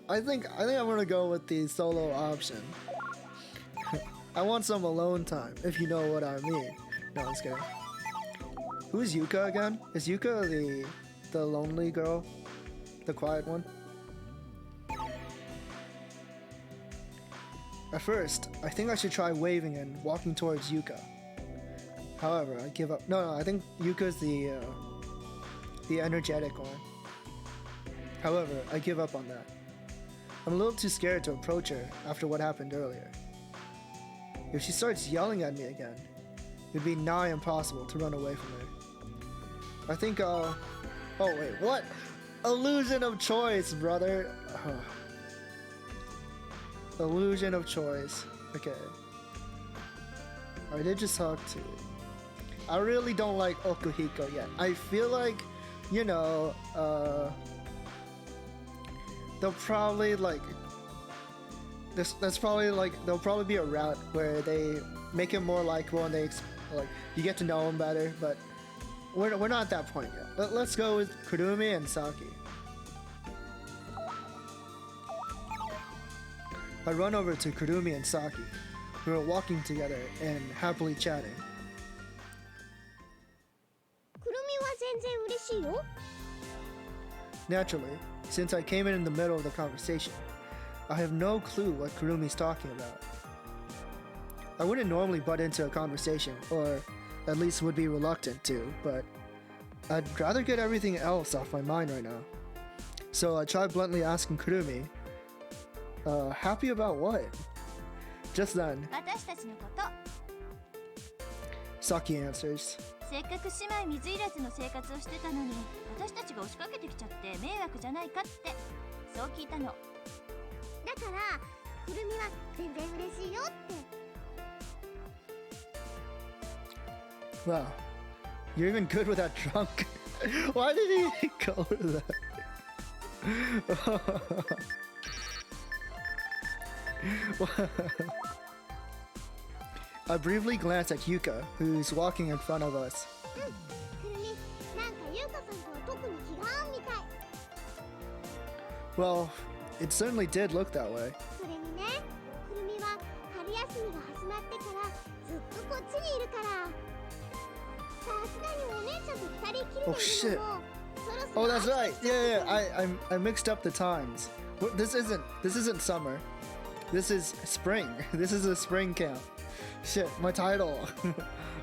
I think I'm gonna go with the solo option. I want some alone time, if you know what I mean. No, I'm just kidding. Who's Yuka again? Is Yuka the lonely girl? The quiet one? At first, I think I should try waving and walking towards Yuka. However, I give up. No, I think Yuka's the energetic one. However, I give up on that. I'm a little too scared to approach her after what happened earlier. If she starts yelling at me again, it'd be nigh impossible to run away from her. I think oh wait, what? Illusion of choice, brother. Illusion of choice. Okay. I did just talk to. I really don't like Okuhiko yet. I feel like, you know, they'll probably like. That's probably like there'll probably be a route where they make him more likable and they like you get to know him better. But we're not at that point yet. Let's go with Kurumi and Saki. I run over to Kurumi and Saki, who are walking together and happily chatting. くるみは全然嬉しいよ。 Naturally, since I came in the middle of the conversation, I have no clue what Kurumi's talking about. I wouldn't normally butt into a conversation, or at least would be reluctant to, but I'd rather get everything else off my mind right now. So I tried bluntly asking Kurumi, happy about what? Just then, 私たちのこと Saki answers, せっかく姉妹水入らずの生活をしてたのに私たちが押しかけてきちゃって迷惑じゃないかってそう聞いたの。だからくるみは全然嬉しいよって。 wow, you're even good with that drunk. Why did he go to that? I briefly glance at Yuka, who's walking in front of us. くるみ、なんか優香さんとは特に気が合うみたい。 Well, it certainly did look that way. それにね、くるみは春休みが始まってからずっとこっちにいるから。さすがにお姉ちゃんと二人きり Oh でい shit. るのもそろそ Oh, ろ that's right. Yeah, I mixed up the times. This isn't summer. This is spring. This is a spring camp. Shit, my title.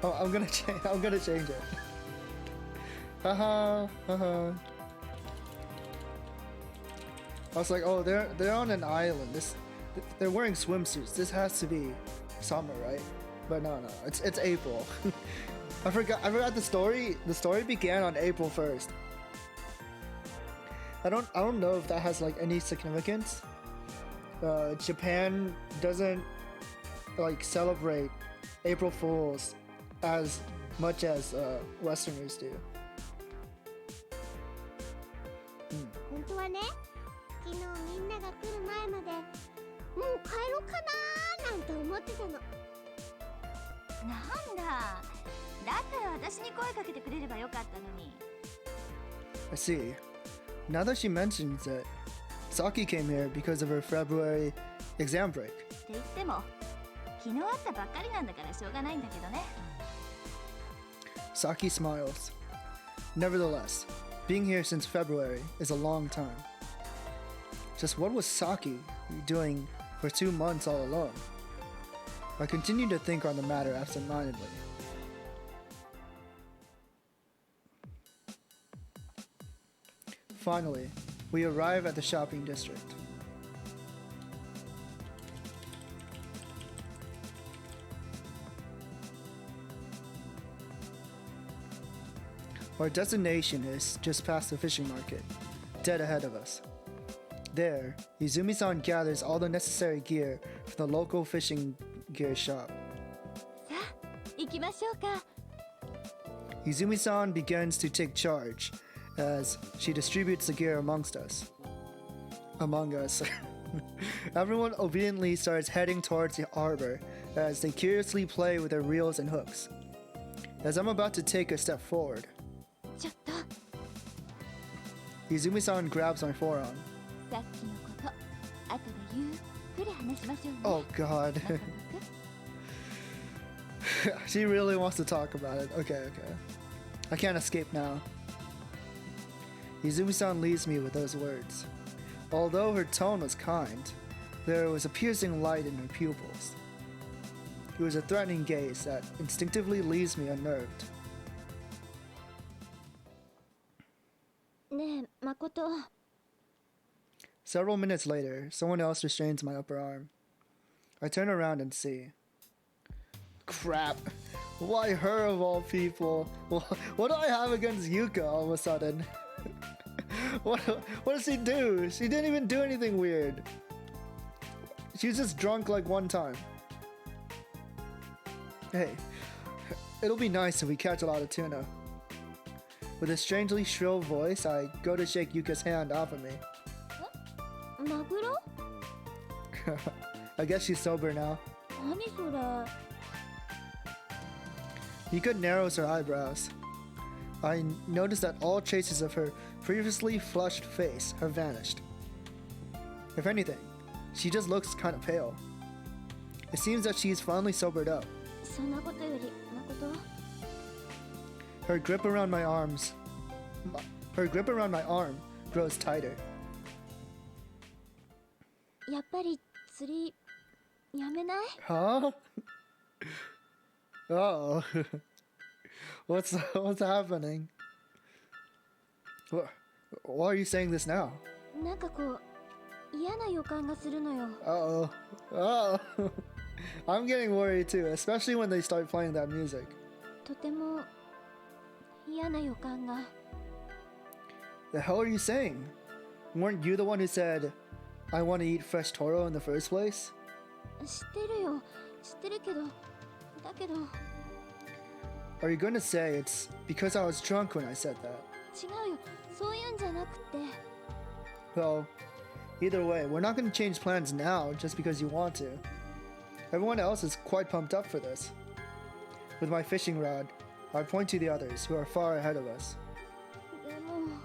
Oh, I'm gonna change it. Haha. I was like, oh, they're on an island. They're wearing swimsuits. This has to be summer, right? But no, it's April. I forgot the story. The story began on April 1st. I don't know if that has like any significance. Japan doesn't like celebrate April Fools as much as Westerners do. 本当はね、昨日みんなが来る前までもう帰ろうかなーなんて思ってたの。なんだだったら私に声かけてくれればよかったのに。 I see. Now that she mentions it, Saki came here because of her February exam break. って言っても昨日会ったばっかりなんだからしょうがないんだけどね。 Saki smiles. Nevertheless, being here since February is a long time. Just what was Saki doing for 2 months all alone? I continue to think on the matter absent-mindedly. Finally, we arrive at the shopping district. Our destination is just past the fishing market, dead ahead of us. There, Izumi-san gathers all the necessary gear from the local fishing gear shop. さあ行きましょうか。 Izumi-san begins to take charge as she distributes the gear among us. Everyone obediently starts heading towards the harbor as they curiously play with their reels and hooks. As I'm about to take a step forward, ちょっと Izumi-san grabs my forearm. さっきのことゆっくり話しましょうね。 Oh god. 仲良く She really wants to talk about it. Okay. I can't escape now. Izumi-san leaves me with those words. Although her tone was kind, there was a piercing light in her pupils. It was a threatening gaze that instinctively leaves me unnerved. ねえ、誠。 Several minutes later, someone else restrains my upper arm. I turn around and see. Crap. Why her of all people? What do I have against Yuka all of a sudden? What does she do? She didn't even do anything weird. She was just drunk like one time. Hey, it'll be nice if we catch a lot of tuna. With a strangely shrill voice, I go to shake Yuka's hand off of me. マグロ？ I guess she's sober now. 何それ？ Yuka narrows her eyebrows. I notice that all traces of her previously flushed face have vanished. If anything, she just looks kind of pale. It seems that she's finally sobered up. そんなことより、誠。 Her grip around my arm grows tighter. やっぱり釣りやめない？ Huh? Oh. What's happening? Why are you saying this now? なんかこう嫌な予感がするのよ。 Oh. I'm getting worried too, especially when they start playing that music. とても嫌な予感が。 The hell are you saying? Weren't you the one who said, I want to eat fresh Toro in the first place? 知ってるよ。知ってるけど。だけど。 Are you going to say it's because I was drunk when I said that? 違うよ。そういうんじゃなくて。 Well, either way, we're not going to change plans now just because you want to. Everyone else is quite pumped up for this. With my fishing rod, I point to the others who are far ahead of us. でも。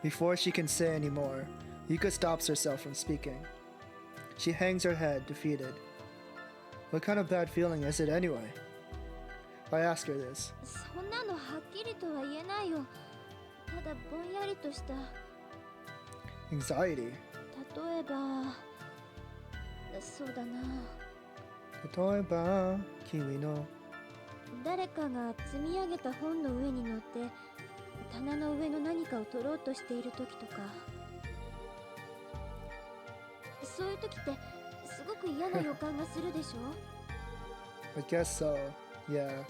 Before she can say any more, Yuka stops herself from speaking. She hangs her head, defeated. What kind of bad feeling is it anyway? I ask her this. そんなのはっきりとは言えないよ。ただぼんやりとした。 Anxiety. 例えば。そうだな。例えば、君の誰かが積み上げた本の上に乗って棚の上の何かを取ろうとしている時とか。そういう時ってすごく嫌な予感がするでしょ？ I guess so, yeah.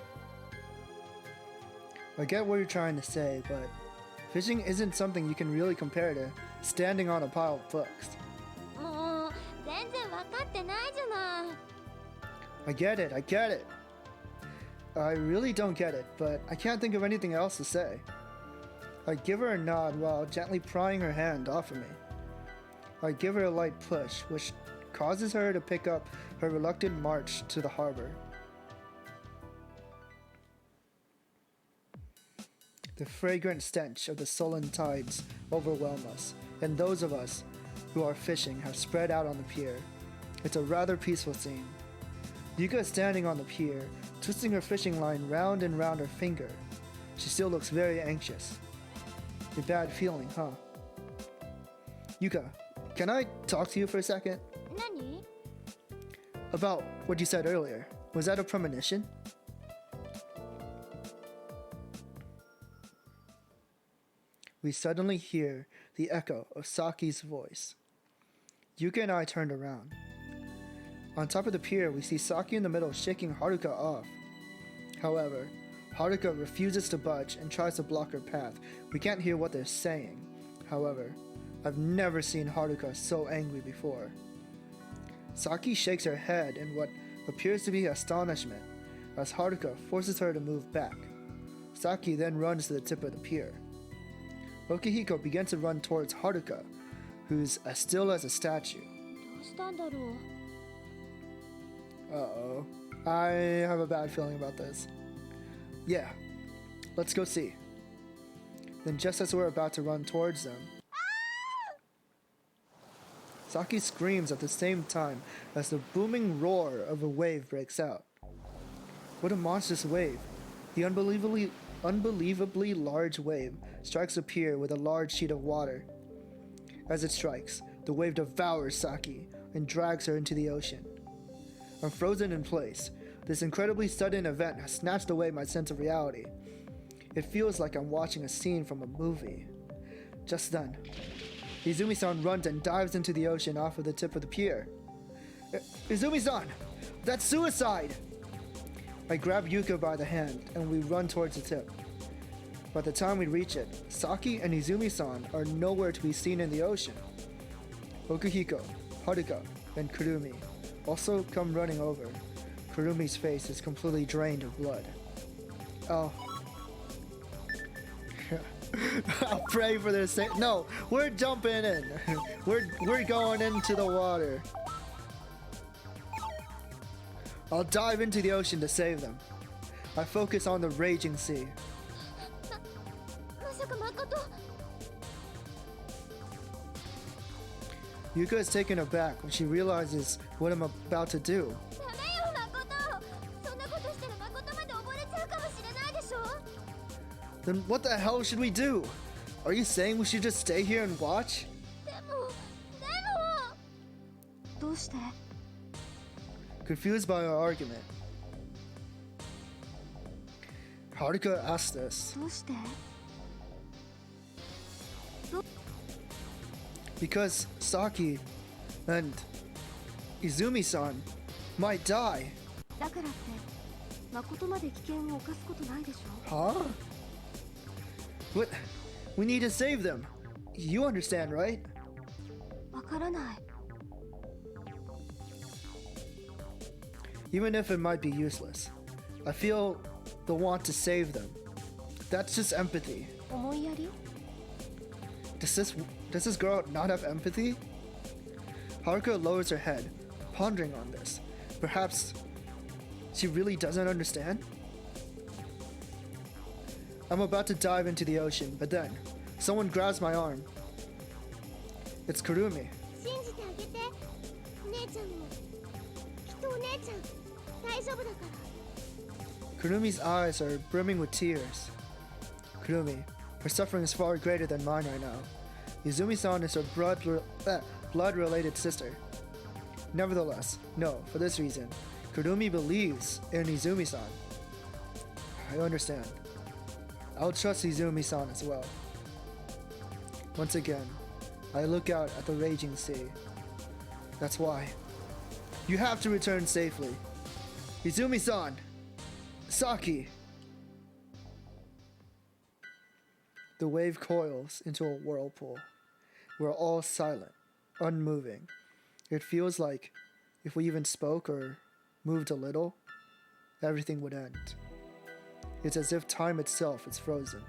I get what you're trying to say, but fishing isn't something you can really compare to standing on a pile of books. もう全然分かってないじゃない。 I get it. I really don't get it, but I can't think of anything else to say. I give her a nod while gently prying her hand off of me. I give her a light push, which causes her to pick up her reluctant march to the harbor. The fragrant stench of the sullen tides overwhelm us, and those of us who are fishing have spread out on the pier. It's a rather peaceful scene. Yuka is standing on the pier, twisting her fishing line round and round her finger. She still looks very anxious. A bad feeling, huh? Yuka, can I talk to you for a second? 何？ About what you said earlier. Was that a premonition? We suddenly hear the echo of Saki's voice. Yuka and I turned around. On top of the pier, we see Saki in the middle shaking Haruka off. However, Haruka refuses to budge and tries to block her path. We can't hear what they're saying. However, I've never seen Haruka so angry before. Saki shakes her head in what appears to be astonishment as Haruka forces her to move back. Saki then runs to the tip of the pier. Okihiko begins to run towards Haruka, who's as still as a statue. どうしたんだろう。 Uh-oh. I have a bad feeling about this. Yeah, let's go see. Then just as we're about to run towards them... Saki screams at the same time as the booming roar of a wave breaks out. What a monstrous wave! The unbelievably large wave strikes a pier with a large sheet of water. As it strikes, the wave devours Saki and drags her into the ocean. I'm frozen in place. This incredibly sudden event has snatched away my sense of reality. It feels like I'm watching a scene from a movie. Just then, Izumi-san runs and dives into the ocean off of the tip of the pier. Izumi-san! That's suicide! I grab Yuka by the hand and we run towards the tip. By the time we reach it, Saki and Izumi-san are nowhere to be seen in the ocean. Okuhiko, Haruka, and Kurumi also come running over. Kurumi's face is completely drained of blood. Oh. I'll pray for their sake. No, we're jumping in. We're going into the water. I'll dive into the ocean to save them. I focus on the raging sea. Yuka is taken aback when she realizes what I'm about to do. Then what the hell should we do? Are you saying we should just stay here and watch? Confused by our argument, Haruka asked us. Because Saki and Izumi-san might die. Huh? What? We need to save them. You understand, right? Even if it might be useless, I feel the want to save them. That's just empathy. Does this girl not have empathy? Haruka lowers her head, pondering on this. Perhaps she really doesn't understand? I'm about to dive into the ocean, but then someone grabs my arm. It's Kurumi. Kurumi's eyes are brimming with tears. Kurumi, her suffering is far greater than mine right now. Izumi-san is her blood-related sister. Nevertheless, no, for this reason, Kurumi believes in Izumi-san. I understand. I'll trust Izumi-san as well. Once again, I look out at the raging sea. That's why. You have to return safely. Izumi-san! Saki! The wave coils into a whirlpool. We're all silent, unmoving. It feels like if we even spoke or moved a little, everything would end. It's as if time itself is frozen.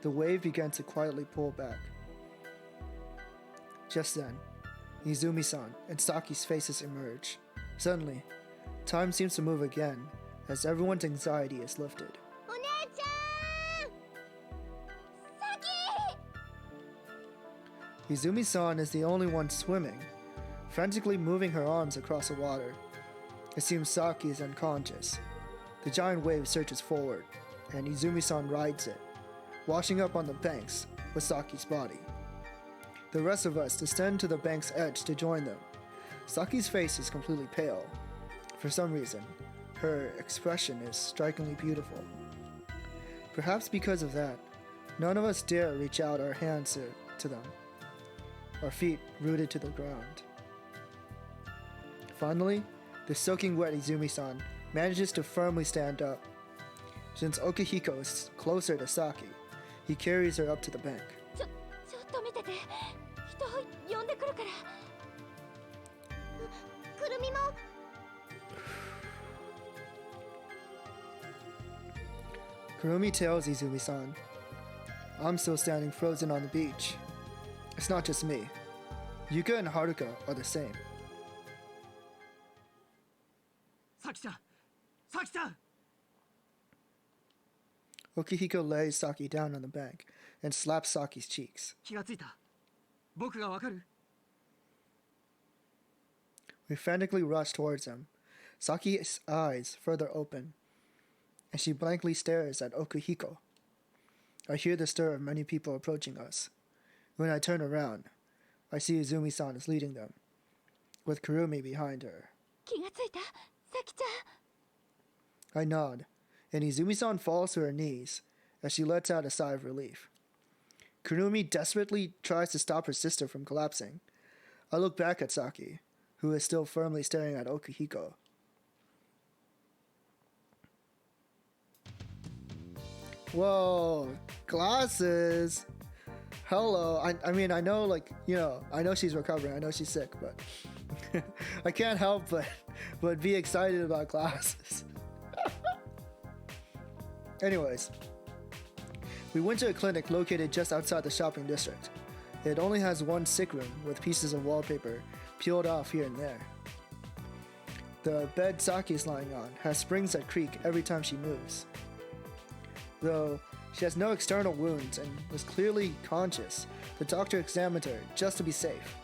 The wave began to quietly pull back. Just then, Izumi-san and Saki's faces emerge. Suddenly, time seems to move again as everyone's anxiety is lifted. Izumi-san is the only one swimming, frantically moving her arms across the water. It seems Saki is unconscious. The giant wave surges forward, and Izumi-san rides it, washing up on the banks with Saki's body. The rest of us descend to the bank's edge to join them. Saki's face is completely pale. For some reason, her expression is strikingly beautiful. Perhaps because of that, none of us dare reach out our hands to them, our feet rooted to the ground. Finally, the soaking wet Izumi-san manages to firmly stand up. Since Okihiko is closer to Saki, he carries her up to the bank. Kurumi tells Izumi-san, I'm still standing frozen on the beach. It's not just me. Yuka and Haruka are the same. Saki-chan! Saki-chan! Okihiko lays Saki down on the bank and slaps Saki's cheeks. 気がついた。僕がわかる？ We frantically rush towards him. Saki's eyes further open, and she blankly stares at Okuhiko. I hear the stir of many people approaching us. When I turn around, I see Izumi-san is leading them, with Kurumi behind her. 気がついた、さきちゃん。 I nod, and Izumi-san falls to her knees as she lets out a sigh of relief. Kurumi desperately tries to stop her sister from collapsing. I look back at Saki, who is still firmly staring at Okuhiko. Whoa, glasses. Hello. I mean, I know, like, you know, I know she's recovering. I know she's sick, but I can't help but be excited about glasses. Anyways, we went to a clinic located just outside the shopping district. It only has one sick room with pieces of wallpaper peeled off here and there. The bed Saki's lying on has springs that creak every time she moves. Though she has no external wounds and was clearly conscious, the doctor examined her just to be safe.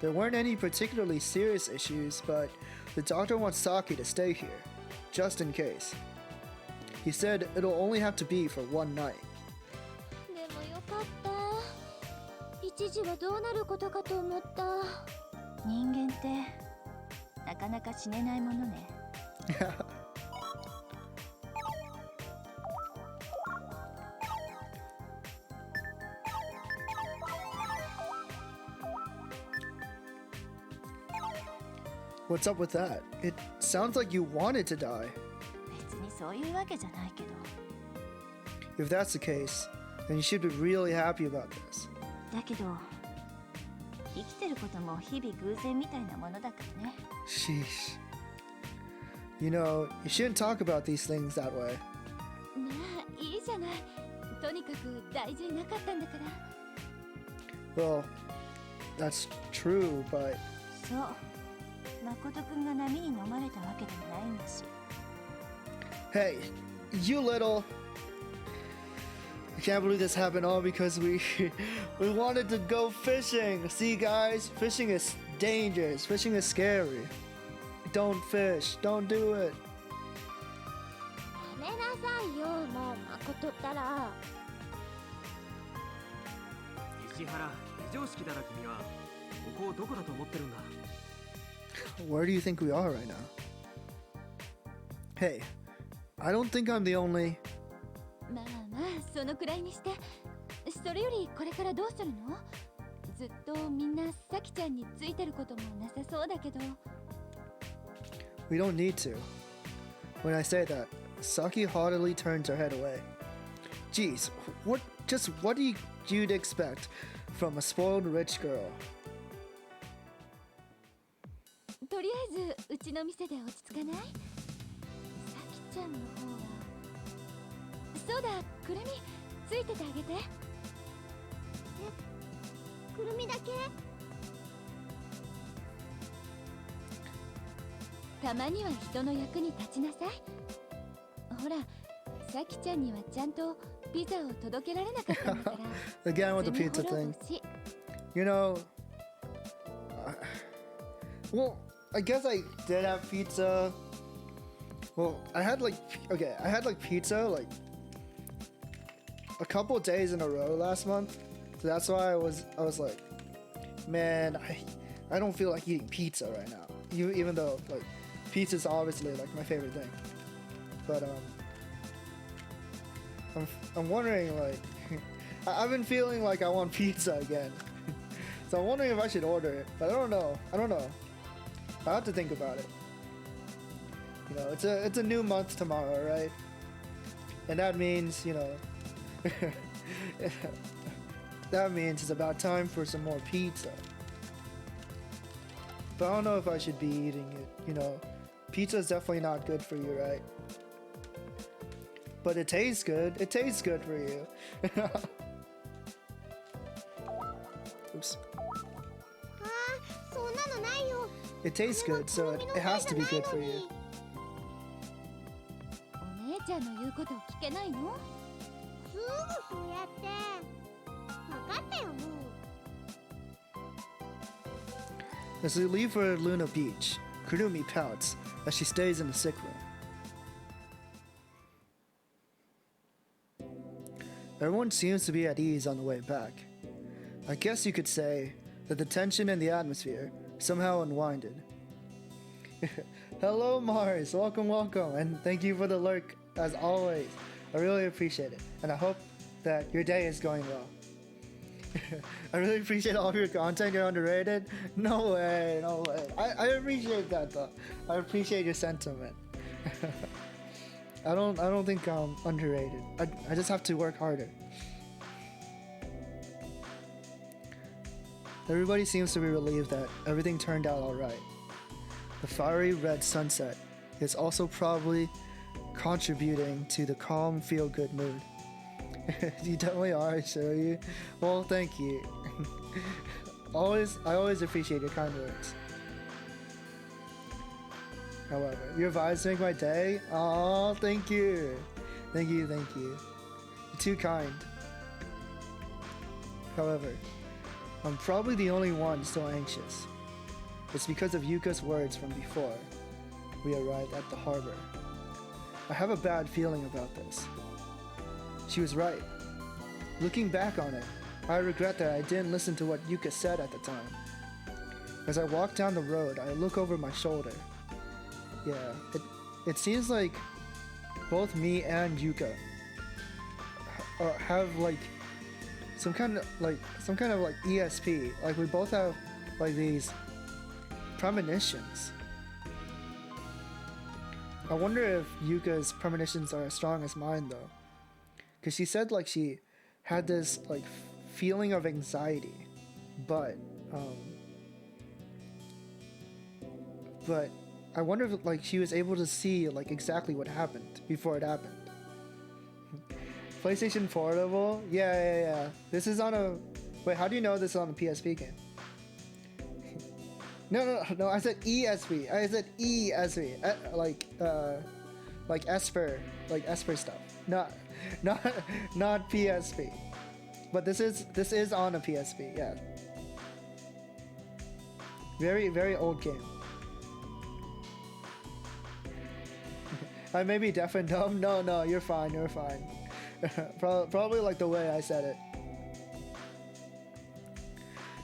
There weren't any particularly serious issues, but the doctor wants Saki to stay here, just in case. He said it'll only have to be for one night. でもよかった。一時はどうなることかと思った。人間ってなかなか死ねないものね。What's up with that? It sounds like you wanted to die. 別にそういうわけじゃないけど。 If that's the case, then you should be really happy about this. だけど生きてることも日々偶然みたいなものだからね。 Sheesh. You know, you shouldn't talk about these things that way. ねえ、いいじゃない。とにかく大事なかったんだから。 Well, that's true, but そう。誠くんが波に飲まれたわけでもないんだし。 hey, you little. I can't believe this happened all because we wanted to go fishing. See, guys, fishing is dangerous. Fishing is scary. Don't fish. Don't do it. やめなさいよ、もう誠ったら。石原、非常識だな君は。ここをどこだと思ってるんだ。 Where do you think we are right now? Hey, I don't think I'm the only. まあまあそのくらいにして。それよりこれからどうするの？ずっとみんなさきちゃんについてることもなさそうだけど。 We don't need to. When I say that, Saki haughtily turns her head away. Geez, what do you'd expect from a spoiled rich girl? とりあえずうちの店で落ち着かない？さきちゃんの方は。そうだ、くるみついててあげて。くるみだけ？たまには人の役に立ちなさい。ほら、さきちゃんにはちゃんとピザを届けられなかったんだから。 Again with the pizza thing. You know, well, I guess I did have pizza. Well, I had like pizza like a couple days in a row last month. So that's why I was like, man, I don't feel like eating pizza right now. Even though like pizza is obviously like my favorite thing. But I'm wondering like I've been feeling like I want pizza again. So I'm wondering if I should order it, but I don't know. I have to think about it. You know, it's a new month tomorrow, right? And that means, you know, that means it's about time for some more pizza. But I don't know if I should be eating it, you know. Pizza is definitely not good for you, right? But it tastes good. It tastes good for you. Oops. ああ、そんなのないよ。 It tastes good, so it has to be good for you. お姉ちゃんの言うことを聞けないの？すぐそうやって。分かったよもう。As they leave for Luna Beach, Kurumi pouts as she stays in the sick room. Everyone seems to be at ease on the way back. I guess you could say that the tension in the atmosphere somehow unwinded. Hello Mars, welcome, and thank you for the lurk as always. I really appreciate it, and I hope that your day is going well. I really appreciate all of your content. You're underrated. No way. I appreciate that though. I appreciate your sentiment. I don't think I'm underrated. I just have to work harder. Everybody seems to be relieved that everything turned out alright. The fiery red sunset is also probably contributing to the calm, feel-good mood. You definitely are, Sharou. Well, thank you. I always appreciate your kind words. However, your vibes make my day. Oh, thank you. Thank you. You're too kind. However, I'm probably the only one still anxious. It's because of Yuka's words from before we arrived at the harbor. I have a bad feeling about this. She was right. Looking back on it, I regret that I didn't listen to what Yuka said at the time. As I walk down the road, I look over my shoulder. Yeah, it seems like both me and Yuka have like some kind of ESP. Like we both have like these premonitions. I wonder if Yuka's premonitions are as strong as mine though. Because she said like she had this like feeling of anxiety, but I wonder if like she was able to see like exactly what happened before it happened. PlayStation Portable? Yeah. This is on a... Wait, how do you know this is on a PSP game? No, I said ESP. I said ESP. Like Esper stuff. Not PSP. But this is on a PSP, yeah. Very, very old game. I may be deaf and dumb. No, you're fine. Probably like the way I said it.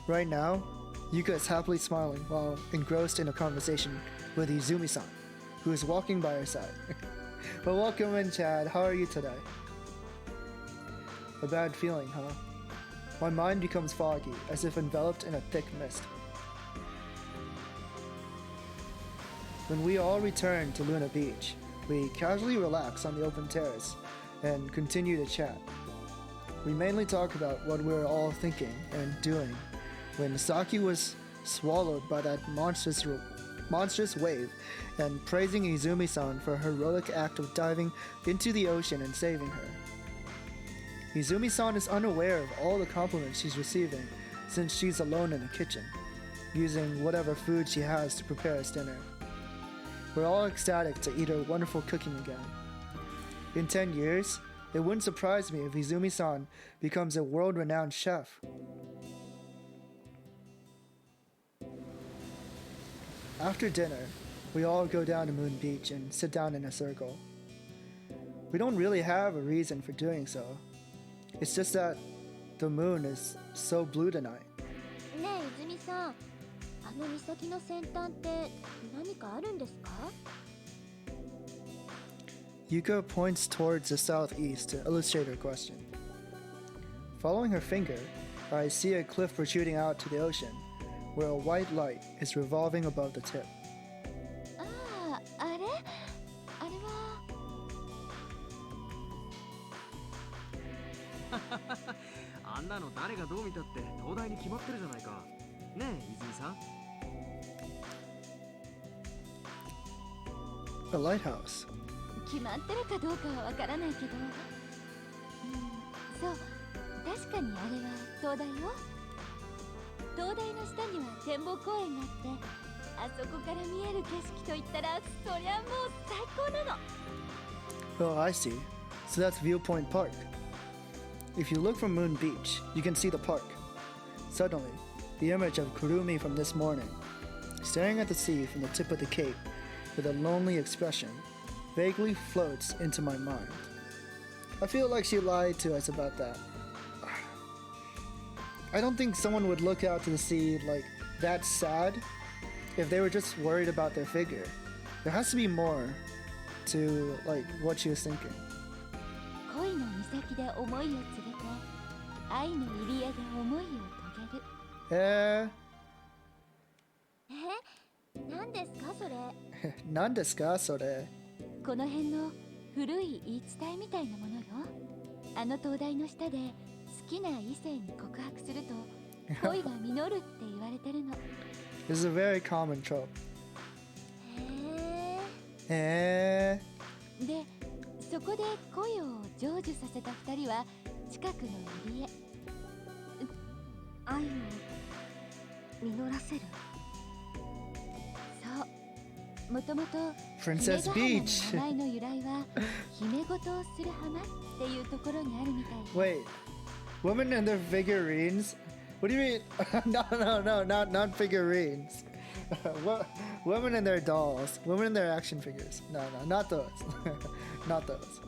Right now, Yuka is happily smiling while engrossed in a conversation with Izumi-san, who is walking by her side. Well, welcome in, Chad. How are you today? A bad feeling, huh? My mind becomes foggy, as if enveloped in a thick mist. When we all return to Luna Beach, we casually relax on the open terrace and continue to chat. We mainly talk about what we were all thinking and doing when Saki was swallowed by that monstrous wave, and praising Izumi-san for her heroic act of diving into the ocean and saving her. Izumi-san is unaware of all the compliments she's receiving since she's alone in the kitchen, using whatever food she has to prepare us dinner. We're all ecstatic to eat her wonderful cooking again. In 10 years, it wouldn't surprise me if Izumi-san becomes a world-renowned chef. After dinner, we all go down to Moon Beach and sit down in a circle. We don't really have a reason for doing so. It's just that the moon is so blue tonight. ねえ泉さん、あの岬の先端って何かあるんですか? Yuka points towards the southeast to illustrate her question. Following her finger, I see a cliff protruding out to the ocean, where a white light is revolving above the tip. ああ、あれはあんなの誰がどう見たって東大に決まってるじゃないか。ねえ、泉さん。A lighthouse. 決まってるかどうかはわからないけど、そう、確かにあれは灯台よ。灯台の下には展望公園があって、あそこから見える景色といったらそりゃもう最高なの。 Oh, I see. So that's Viewpoint Park. If you look from Moon Beach, you can see the park. Suddenly, the image of Kurumi from this morning, staring at the sea from the tip of the cape with a lonely expression, vaguely floats into my mind. I feel like she lied to us about that. I don't think someone would look out to the sea like that sad if they were just worried about their figure. There has to be more to like what she was thinking. 恋の岬で思いを告げて、愛の入り江で思いを遂げる。何ですかそれ？何ですかそれ？この辺の古い言い伝えみたいなものよ。あの灯台の下で好きな異性に告白すると恋が実るって言われてるの。This is a very common trope. で、そこで恋を成就させた二人は近くの入り江。愛を実らせる。そう。もともと姫ヶ浜の名前の由来は姫ごとをする浜っていうところにあるみたい。Wait, women and their figurines? What do you mean? No, not figurines. Women and their dolls. Women and their action figures. No, not those. Not those.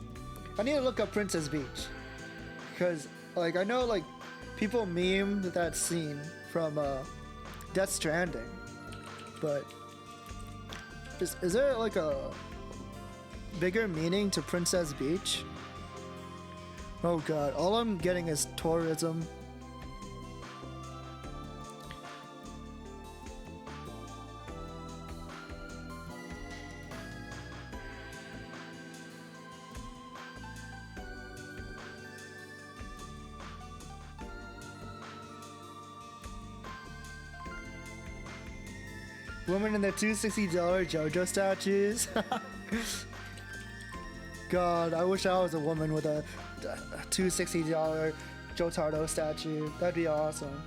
I need to look up Princess Beach. Because, like, I know, like, people meme that scene from Death Stranding. But is there, like, a bigger meaning to Princess Beach? Oh god, all I'm getting is tourism. Women in their $260 JoJo statues. God, I wish I was a woman with a $260 Jotaro statue. That'd be awesome.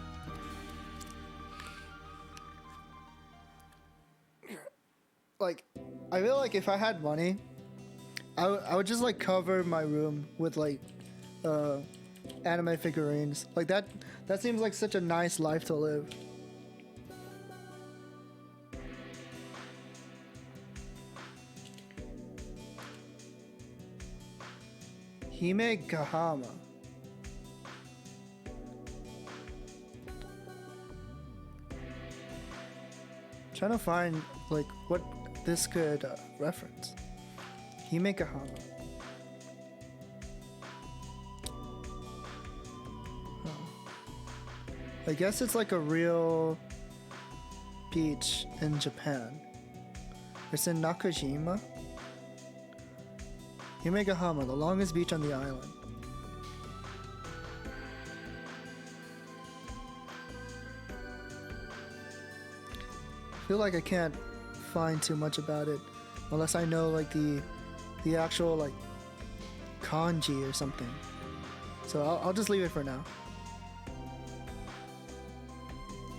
Like, I feel like if I had money, I would just like cover my room with like anime figurines. Like that seems like such a nice life to live. Hime Gahama. Trying to find like what this could reference. Hime Gahama. Huh. I guess it's like a real beach in Japan. It's in Nakajima. Himegahama, the longest beach on the island. I feel like I can't find too much about it unless I know like the actual like kanji or something. So I'll just leave it for now.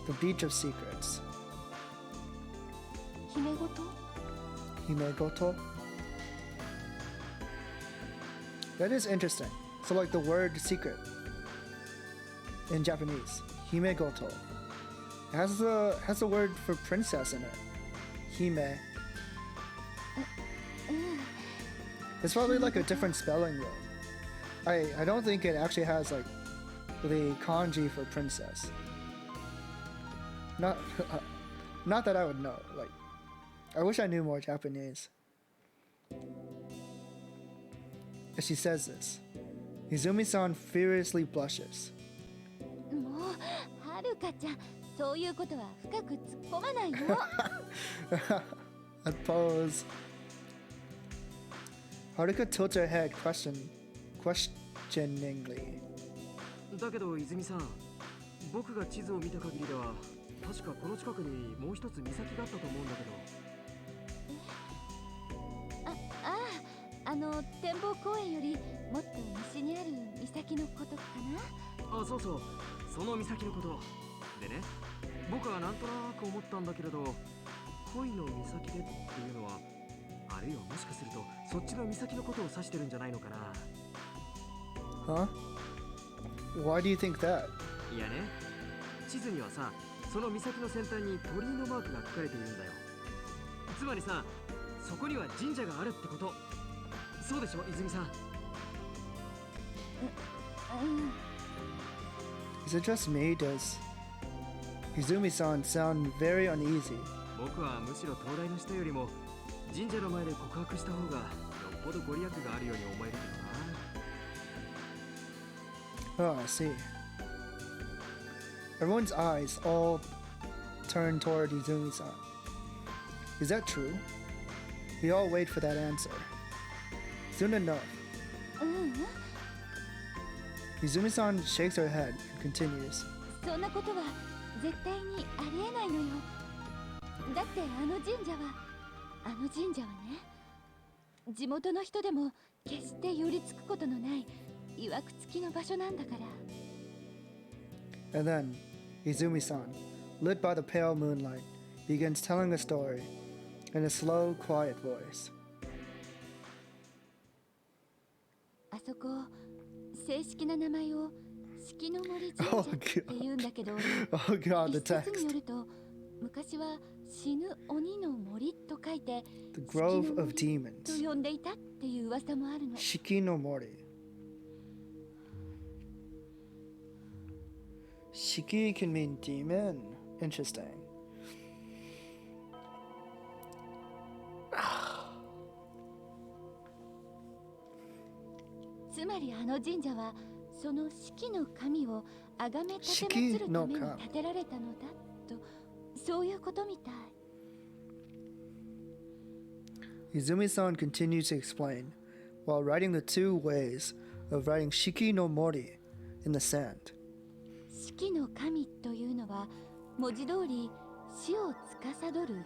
The Beach of Secrets. Himegoto? Himegoto? That is interesting. So like the word secret in Japanese, himegoto, has the word for princess in it. Hime. It's probably like a different spelling though. I don't think it actually has like the kanji for princess. Not that I would know. Like, I wish I knew more Japanese. She says this. Izumi-san furiously blushes. もう、はるかちゃん、そういうことは深く突っ込まないよ。I pose. Haruka tilts her head questioningly. だけど泉さん、僕が地図を見た限りでは確かこの近くにもう一つ岬があったと思うんだけど。展望公園よりもっと西にある岬のことかな。あ、そうそう、その岬のことでね、僕はなんとなく思ったんだけれど、恋の岬でっていうのはあるいはもしかするとそっちの岬のことを指してるんじゃないのかな。Huh? Why do you think that? いやね、地図にはさ、その岬の先端に鳥居のマークが書かれているんだよ。つまりさ、そこには神社があるってこと。そうでしょ、泉さん。Is it just me? Does Izumi-san sound very uneasy? 僕はむしろ東大の人よりも神社の前で告白した方がよっぽどご利益があるように思えるけどな。 Oh, I see. Everyone's eyes all turn toward Izumi-san. Is that true? We all wait for that answer. Soon enough. Izumi-san shakes her head and continues. そんなことは絶対にありえないのよ。だってあの神社はね、地元の人でも決して寄りつくことのない曰く付きの場所なんだから。 And then, Izumi-san, lit by the pale moonlight, begins telling a story in a slow, quiet voice. あそこ、正式な名前を四季の森神社って言うんだけど、 Oh god, the 一説に text. よると昔は死ぬ鬼の森と書いて The Grove 四季の of 森と Demons. 呼んでいたっていう噂もあるの。 Shiki no Mori. Shiki can mean demon. Interesting. つまりあの神社はその四季の神を崇め立て祀るために建てられたのだと、そういうことみたい。 Izumi-san continues to explain while writing the two ways of writing Shiki no Mori in the sand. 四季の神というのは文字通り死を司る鬼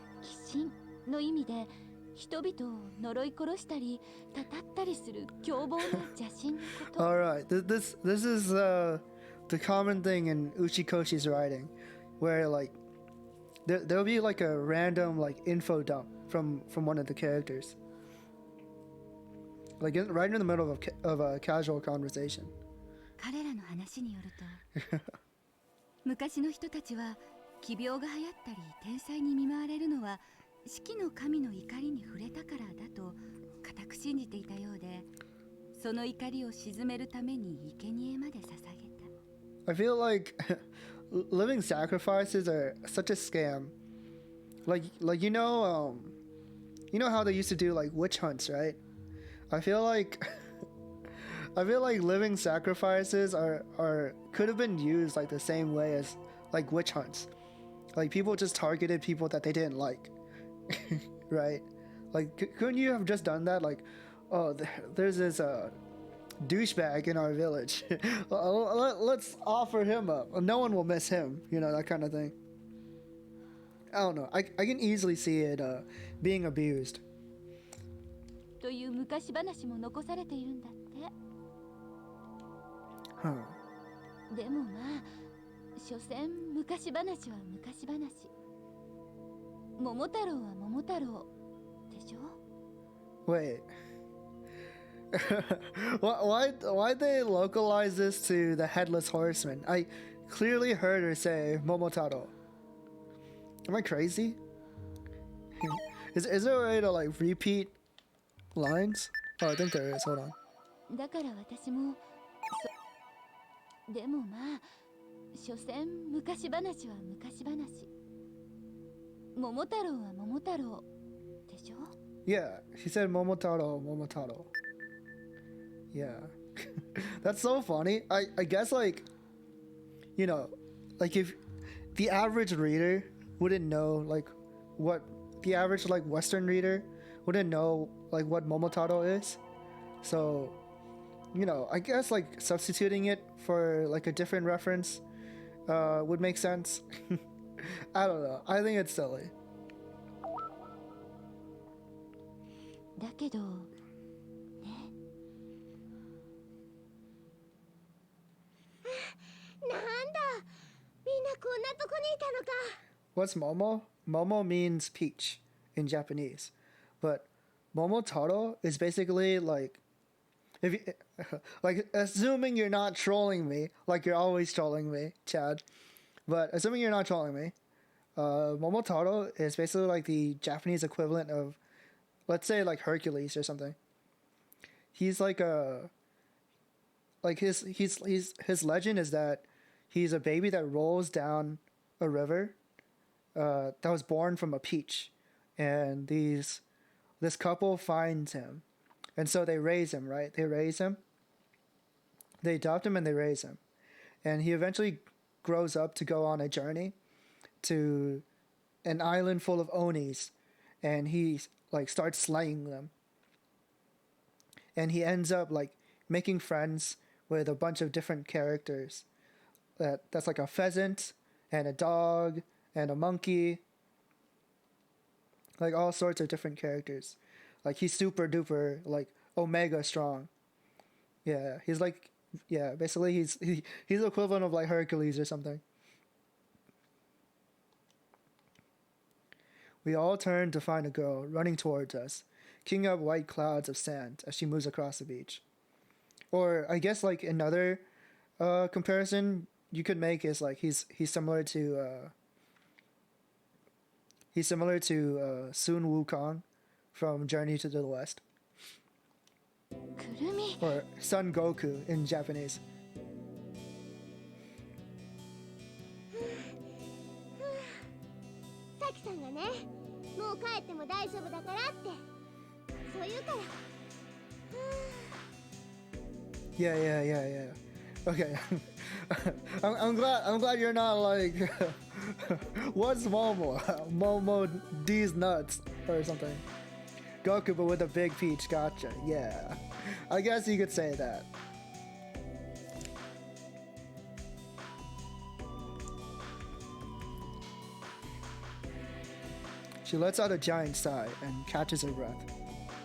神の意味で、人々を呪い殺したりたたったりする凶暴な邪神のこと。 Alright, this is the common thing in Uchikoshi's writing, where like there'll be like a random like info dump from one of the characters, like right in the middle of a casual conversation. 彼らの話によると昔の人たちは奇病が流行ったり天災に見舞われるのは四季の神の怒りに触れたからだと固く信じていたようで、その怒りを鎮めるために生贄まで捧げた。 I feel like living sacrifices are such a scam. Like you know how they used to do like witch hunts, right? I feel like living sacrifices are could have been used like the same way as like witch hunts. Like people just targeted people that they didn't like. Right? Like couldn't you have just done that? Like, oh, there's this douchebag in our village. Let's offer him up. No one will miss him. You know, that kind of thing. I don't know. I can easily see it being abused. という昔話も残されているんだって。 Huh. でもまあ、所詮昔話は昔話。桃太郎は桃太郎でしょ。 Wait. Why they localize this to the headless horseman? I clearly heard her say Momotaro. Am I crazy? Is there a way to like repeat lines? Oh, I think there is. Hold on. だから私もでもまあ、所詮昔話は昔話。桃太郎は桃太郎でしょ。 Yeah, he said Momotaro. Yeah. That's so funny. I guess like, you know, like if the average reader wouldn't know like what the average like Western reader wouldn't know like what Momotaro is. So, you know, I guess like substituting it for like a different reference would make sense. I don't know. I think it's silly. だけどね。なんだ、みんなこんなとこにいたのか。 What's Momo? Momo means peach in Japanese, but Momotaro is basically like, if you, like assuming you're not trolling me, like you're always trolling me, Chad. But assuming you're not trolling me, Momotaro is basically like the Japanese equivalent of, let's say, like Hercules or something. He's like a, like his legend is that he's a baby that rolls down a river, that was born from a peach, and this couple finds him, and so they raise him, right? They raise him, they adopt him, and they raise him, and he eventually grows up to go on a journey to an island full of onis, and he like starts slaying them, and he ends up like making friends with a bunch of different characters. That's like a pheasant and a dog and a monkey, like all sorts of different characters. Like he's super duper like omega strong. Yeah, he's like, yeah, basically he's the equivalent of like Hercules or something. We all turn to find a girl running towards us, kicking up white clouds of sand as she moves across the beach. Or I guess like another comparison you could make is like he's similar to Sun Wukong from Journey to the West. くるみ Or Son Goku in Japanese. さきさんがね、もう帰っても大丈夫だからってそう言うから。 Yeah. Okay. I'm glad you're not like what's Momo? Momo D's nuts or something. Goku but with a big peach, gotcha. Yeah. I guess you could say that. She lets out a giant sigh and catches her breath.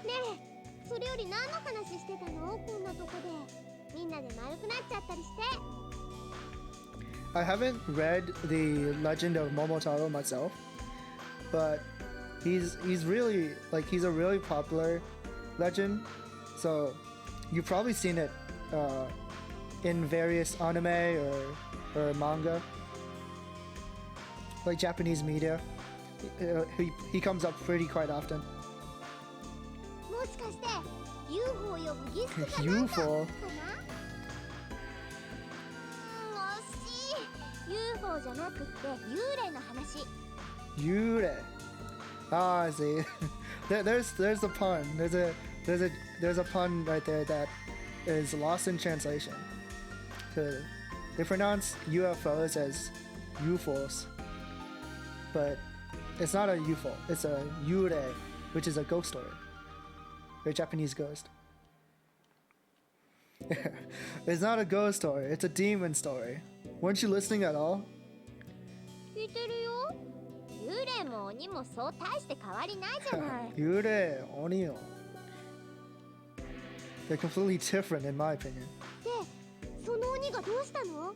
ねえ、それより何の話してたの？こんなとこで。みんなで丸くなっちゃったりして。 I haven't read the legend of Momotaro myself, but he's really like he's a really popular legend, so you've probably seen it in various anime or manga, like Japanese media. He comes up quite often. もしかして UFO を呼ぶギストかなんか UFO? かな？惜しい。 UFO じゃなくって幽霊の話。 Yure. Ah, I see. there's a pun. There's a pun right there that is lost in translation. They pronounce UFOs as UFOs, but it's not a UFO. It's a yure, which is a ghost story, a Japanese ghost. It's not a ghost story. It's a demon story. Weren't you listening at all? 聞いてるよ。幽霊も鬼もそう大して変わりないじゃない。 Yure, onio. They're completely different in my opinion. で、その鬼がどうしたの？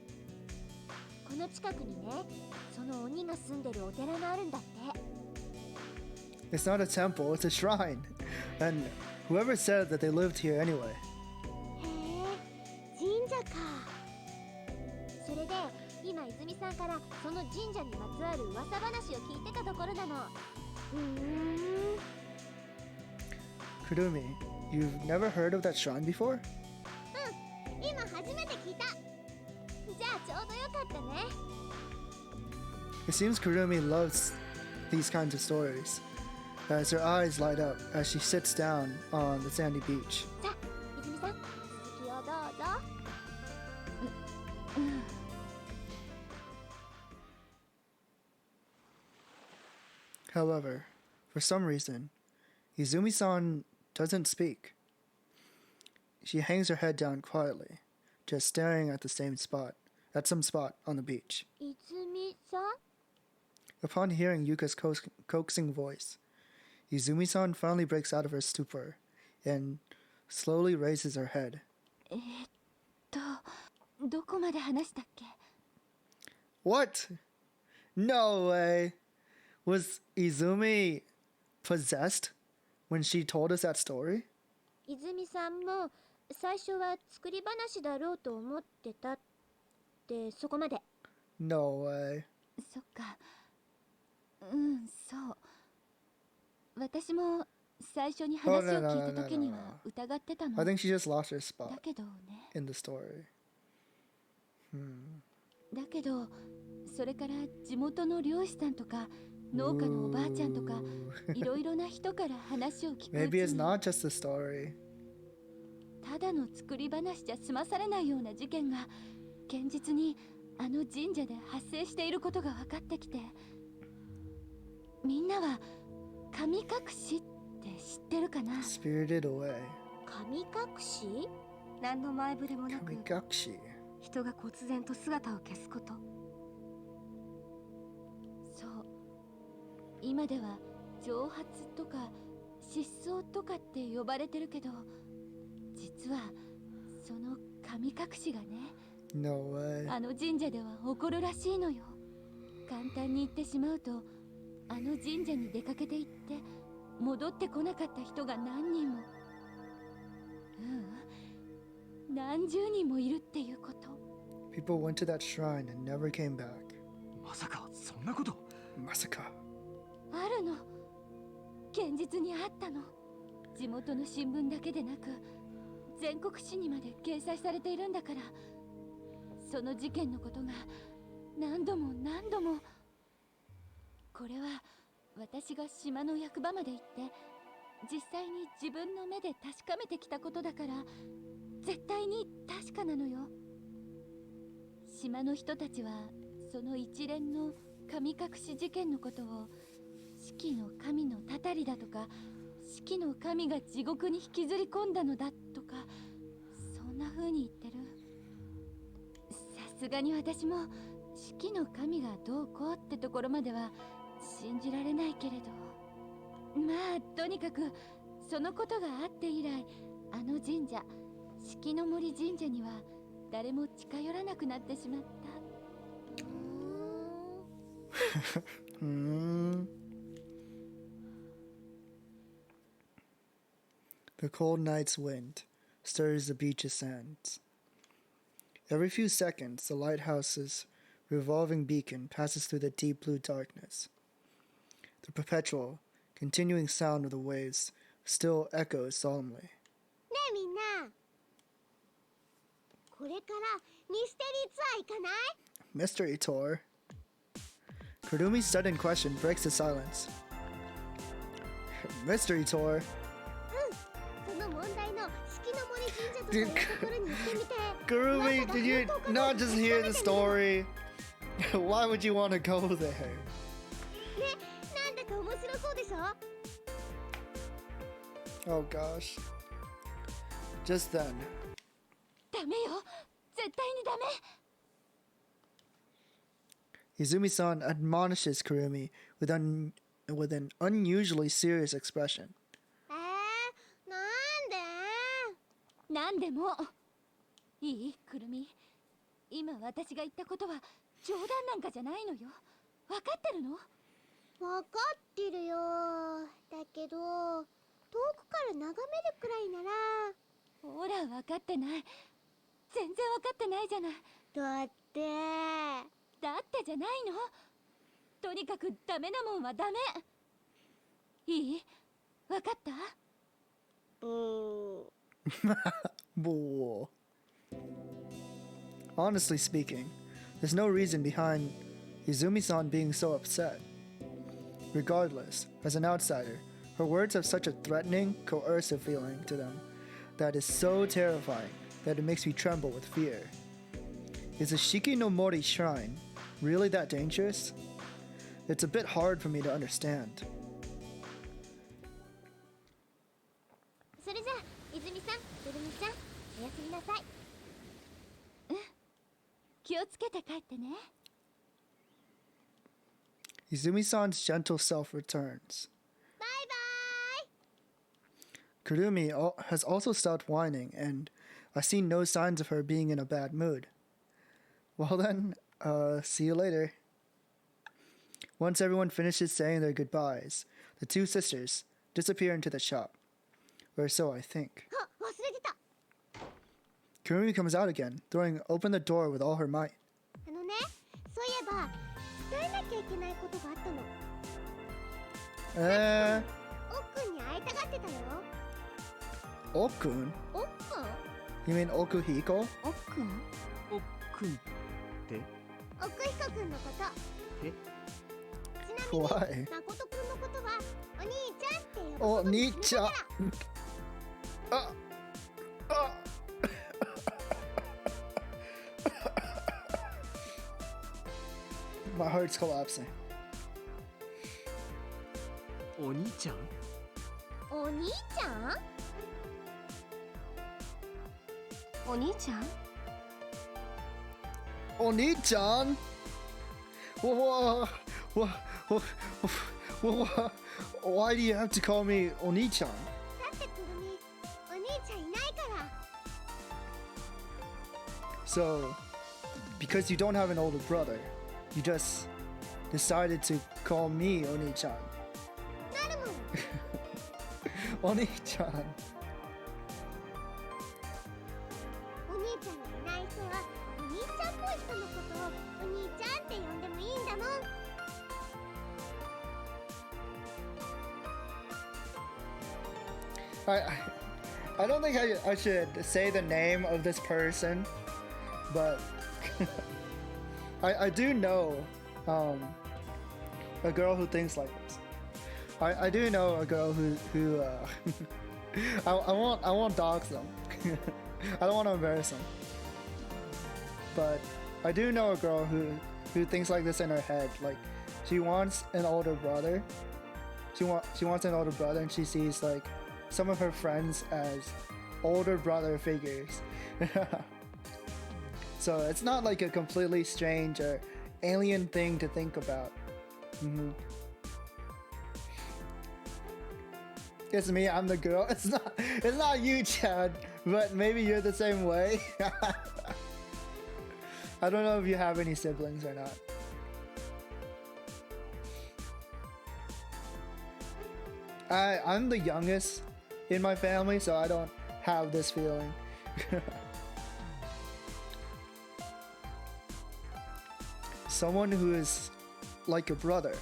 この近くにね、その鬼が住んでるお寺があるんだって。 It's not a temple, it's a shrine. And whoever said that they lived here anyway. へえ、神社か。それで、今泉さんからその神社にまつわる噂話を聞いてたところなの。Kurumi, you've never heard of that shrine before? 今初めて聞いた。じゃあちょうどよかったね。 It seems Kurumi loves these kinds of stories, as her eyes light up as she sits down on the sandy beach. さあ、泉さん、続きをどうぞ。However, for some reason, Izumi-san doesn't speak. She hangs her head down quietly, just staring at some spot on the beach. 泉さん？ Upon hearing Yuka's coaxing voice, Izumi-san finally breaks out of her stupor and slowly raises her head. どこまで話したっけ？ What? No way! Was Izumi possessed when she told us that story? 泉さんも最初は作り話だろうと思ってたってそこまで。No way. そっか。うん、そう。私も最初に話を聞いた時には疑ってたの。I think she just lost her spot だけどね。in the story. だけど、それから地元の漁師さんとか農家のおばあちゃんとかいろいろな人から話を聞くうちに Maybe it's not just a story. ただの作り話じゃ済まされないような事件が現実にあの神社で発生していることが分かってきて、みんなは神隠しって知ってるかな？ Spirited away. 神隠し？何の前触れもなく神隠し。人が忽然と姿を消すこと。そう。今では蒸発とか失踪とかって呼ばれてるけど、実はその神隠しがね、No way. あの神社では起こるらしいのよ。簡単に言ってしまうと、あの神社に出かけて行って戻ってこなかった人が何人も、何十人もいるっていうこと。People went to that shrine and never came back. まさかそんなこと。まさか。あるの。現実にあったの。地元の新聞だけでなく全国紙にまで掲載されているんだから、その事件のことが何度も何度も。これは私が島の役場まで行って実際に自分の目で確かめてきたことだから、絶対に確かなのよ。島の人たちはその一連の神隠し事件のことを四季の神のたたりだとか、四季の神が地獄に引きずり込んだのだとか、そんな風に言ってる。さすがに私も四季の神がどうこうってところまでは信じられないけれど、まあとにかくそのことがあって以来、あの神社、四季の森神社には誰も近寄らなくなってしまった。The cold night's wind stirs the beach's sands. Every few seconds, the lighthouse's revolving beacon passes through the deep blue darkness. The perpetual, continuing sound of the waves still echoes solemnly. ねえみんな、これからミステリーツアー行かない？ Mystery tour. Kurumi's sudden question breaks the silence. Mystery tour? その問題の四季の森神社とかいうところに行ってみて。 Kurumi, did you not just hear the story? Why would you want to go there? ね、なんだか面白そうでしょ？ Oh gosh. Just then. ダメよ、絶対にダメ。Izumi-san admonishes Kurumi with an unusually serious expression. なんで？なんでもいい？くるみ、今私が言ったことは冗談なんかじゃないのよ。分かってるの？わかってるよ。だけど遠くから眺めるくらいなら。ほら、分かってない。全然分かってないじゃない。だってじゃないの。とにかくダメなもんはダメ。いい？分かった？Bull. Honestly speaking, there's no reason behind Izumi-san being so upset. Regardless, as an outsider, her words have such a threatening, coercive feeling to them that is so terrifying that it makes me tremble with fear. Is the Shiki no Mori shrine really that dangerous? It's a bit hard for me to understand. それじゃあ泉さん、くるみちゃん、おやすみなさい。気をつけて帰ってね。Izumi-san's gentle self returns. バイ Kurumi has also stopped whining, and I see no signs of her being in a bad mood. Well then, see you later. Once everyone finishes saying their goodbyes, the two sisters disappear into the shop. Or so I think. バイ。あ、忘れてた。 Kurumi comes out again, throwing open the door with all her might. そういえおっくんに会いたがってたよ。 Okun? おっくん You mean Okuhiko? おっくんおっくんって奥彦くんのこと。えちなみに Why? 誠くんのことはお兄ちゃんって呼ぶおことに兄ちゃん。決めたから。 My heart's collapsing. お兄ちゃんお兄ちゃんお兄ちゃん Oni-chan? Why do you have to call me Oni-chan? だってくるみお兄ちゃんいないから。 So, because you don't have an older brother, you just decided to call me Oni-chan. なるもん。 Oni-chan. お兄ちゃんがいない人はお兄ちゃんっぽい人のことをお兄ちゃんって呼んでもいいんだもん。 I don't think I should say the name of this person, but I do know a girl who thinks like this. I do know a girl who I won't dox them. I don't want to embarrass them. But I do know a girl who thinks like this in her head. Like she wants an older brother. She wants an older brother, and she sees like some of her friends as older brother figures. So it's not like a completely strange or alien thing to think about. It's me, I'm the girl. It's not you, Chad, but maybe you're the same way. I don't know if you have any siblings or not. I'm the youngest in my family, so I don't have this feeling. Someone who is like a brother.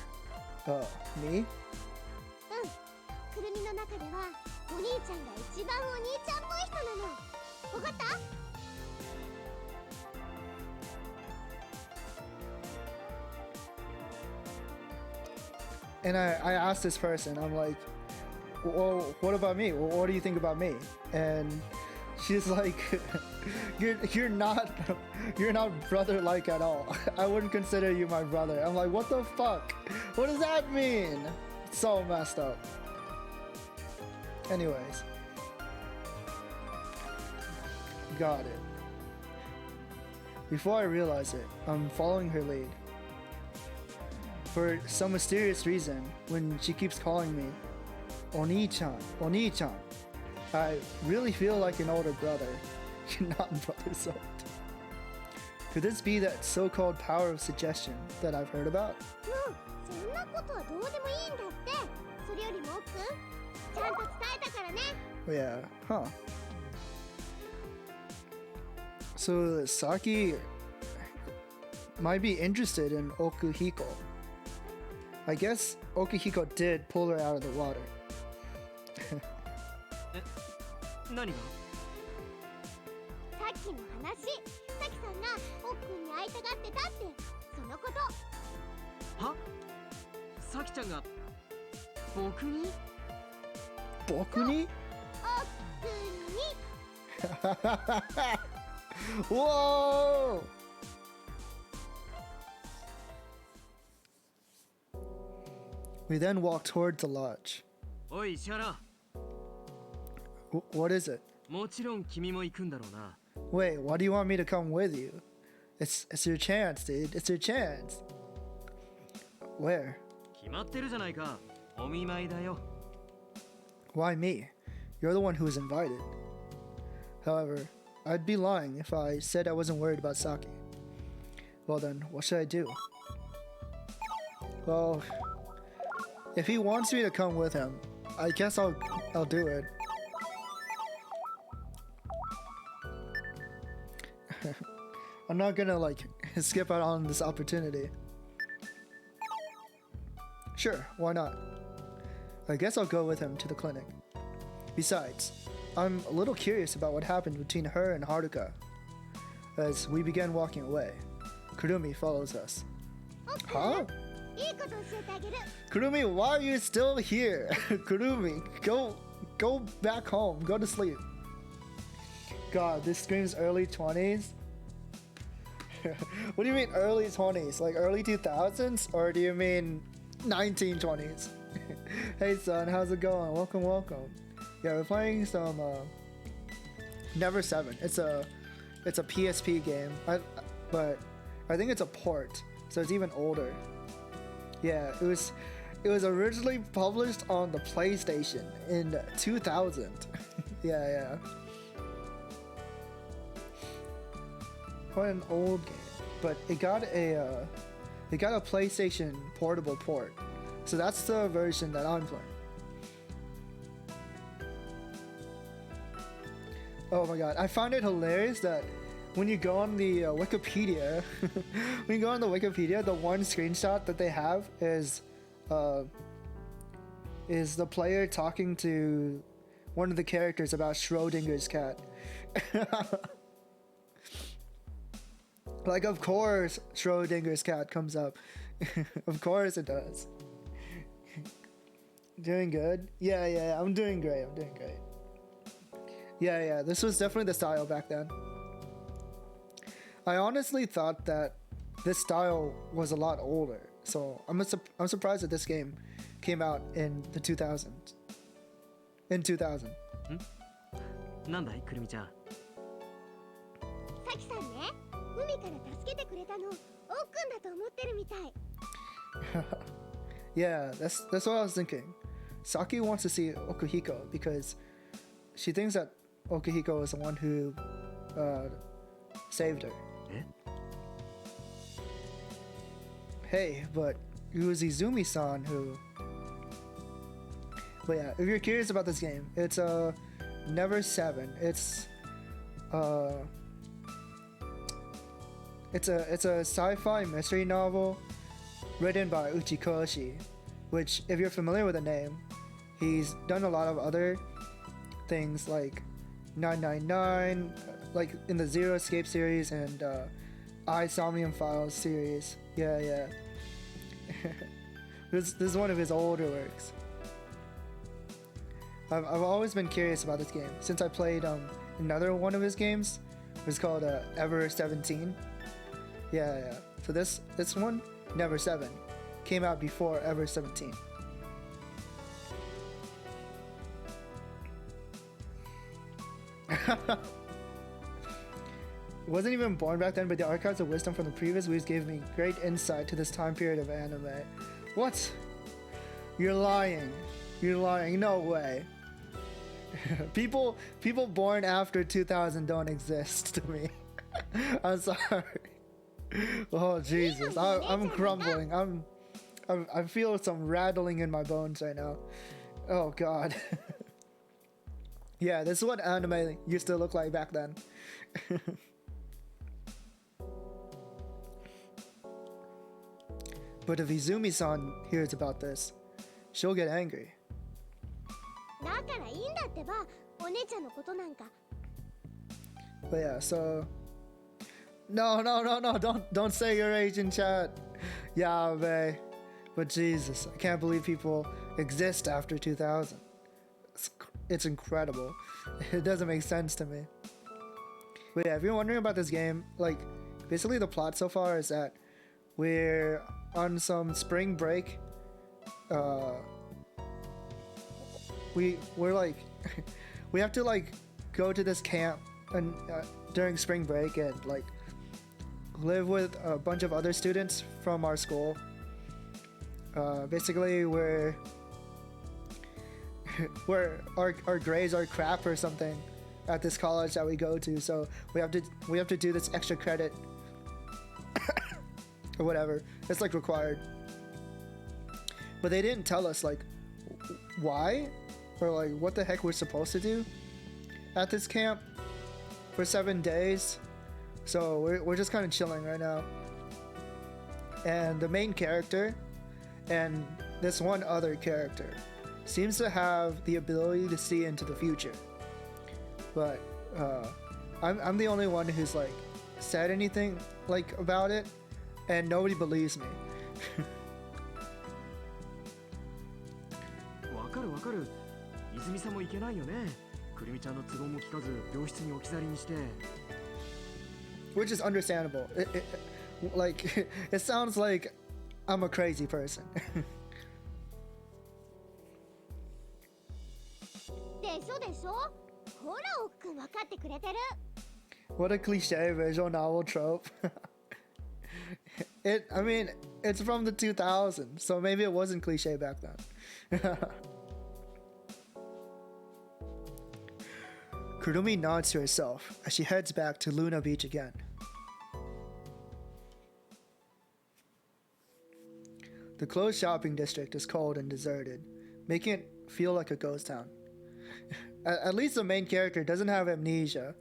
Me? くるみの中ではお兄ちゃんが一番お兄ちゃんっぽい人なの。わかった？ And I asked this person, I'm like, well, what about me? What do you think about me? And she's like, you're not brother-like at all. I wouldn't consider you my brother. I'm like, what the fuck? What does that mean? It's so messed up. Anyways. Got it. Before I realize it, I'm following her lead. For some mysterious reason, when she keeps calling me Oni-chan, Oni-chan, I really feel like an older brother, not brother sort. Could this be that so-called power of suggestion that I've heard about? もうそんなことはどうでもいいんだって。それよりもおっくん、ちゃんと伝えたからね。 Yeah, huh. So Saki might be interested in Okuhiko. I guess Okuhiko did pull her out of the water. 何がさっきの話、さきさんがおっくんに会いたがってたってそのこと。はさきちゃんが僕に僕に? おっくんに Whoa! We then walked toward the lodge. おい石原 What is it? もちろん君も行くんだろうな Wait, why do you want me to come with you? It's your chance, dude. It's your chance. Where? 決まってるじゃないかお見舞いだよ Why me? You're the one who was invited. However, I'd be lying if I said I wasn't worried about Saki. Well then, what should I do? Well, if he wants me to come with him, I guess I'll do it. I'm not gonna like skip out on this opportunity. Sure, why not? I guess I'll go with him to the clinic. Besides, I'm a little curious about what happened between her and Haruka. As we begin walking away, Kurumi follows us. Huh? いいこと教えてあげる。 Kurumi, why are you still here? Kurumi, go back home. Go to sleep. God, this screams early 20s. What do you mean early 20s? Like early 2000s? Or do you mean 1920s? Hey son, how's it going? Welcome. Yeah, we're playing some Never 7. It's a PSP game. But I think it's a port, so it's even older. Yeah, it was originally published on the PlayStation in 2000. yeah. Quite an old game, but it got a PlayStation portable port. So that's the version that I'm playing. Oh my god, I found it hilarious that when you go on the Wikipedia, the one screenshot that they have is the player talking to one of the characters about Schrodinger's cat. Like, of course, Schrodinger's cat comes up. Of course it does. Doing good? Yeah, I'm doing great. Yeah, this was definitely the style back then. I honestly thought that this style was a lot older, so I'm surprised that this game came out in the 2000s. In 2000. なんだい、くるみちゃん。さきさんね、海から助けてくれたの、おっくんだと思ってるみたい。Yeah, that's what I was thinking. Saki wants to see Okuhiko because she thinks that Okuhiko is the one who saved her. Hey, but it was Izumi-san who... But yeah, if you're curious about this game, it's Never 7. It's a sci-fi mystery novel written by Uchikoshi, which, if you're familiar with the name, he's done a lot of other things like 999, like in the Zero Escape series, and Somnium Files series. Yeah. This is one of his older works. I've always been curious about this game since I played another one of his games. It was called Ever 17. Yeah. So this one, Never 7, came out before Ever 17. Wasn't even born back then, but the archives of wisdom from the previous weeks gave me great insight to this time period of anime. What? You're lying. No way. People born after 2000 don't exist to me. I'm sorry. Oh Jesus, I'm crumbling. I feel some rattling in my bones right now. Oh God. Yeah, this is what anime used to look like back then. But if Izumi-san hears about this, she'll get angry. だからいいんだってば、お姉ちゃんのことなんか。 But yeah, so no, don't say your age in chat. Yeah, babe. But Jesus, I can't believe people exist after 2000. It's incredible. It doesn't make sense to me. But yeah, if you're wondering about this game, like, basically the plot so far is that we're on some spring break. We're like we have to like go to this camp and during spring break and like live with a bunch of other students from our school. Basically our grades are crap or something at this college that we go to, so we have to do this extra credit or whatever. It's like required. But they didn't tell us like why or like what the heck we're supposed to do at this camp for 7 days. So we're just kind of chilling right now. And the main character and this one other character seems to have the ability to see into the future. But I'm the only one who's like said anything like about it, and nobody believes me. わかるわかる。泉さんもいけないよね。くるみちゃんの都合も聞かず病室に置き去りにして。Which is understandable. Like it sounds like I'm a crazy person. でしょでしょ。ほらおっくん分かってくれてる。What a cliche visual novel trope. I mean, it's from the 2000s, so maybe it wasn't cliche back then. Kurumi nods to herself as she heads back to Luna Beach again. The closed shopping district is cold and deserted, making it feel like a ghost town. At least the main character doesn't have amnesia.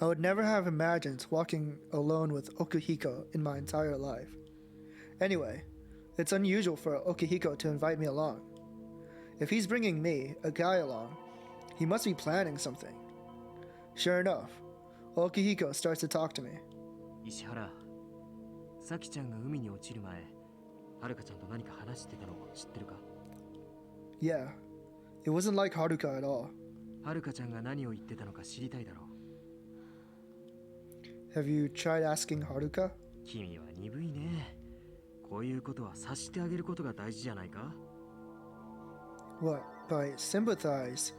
I would never have imagined walking alone with Okuhiko in my entire life. Anyway, it's unusual for Okuhiko to invite me along. If he's bringing me, a guy, along, he must be planning something. Sure enough, Okuhiko starts to talk to me. 石原、さきちゃんが海に落ちる前、はるかちゃんと何か話してたの知ってるか？ Yeah, it wasn't like Haruka at all. はるかちゃんが何を言ってたのか知りたいだろう。Have you tried asking Haruka? 君は鈍いね。こういうことは察してあげることが大事じゃないか？ What? By sympathize,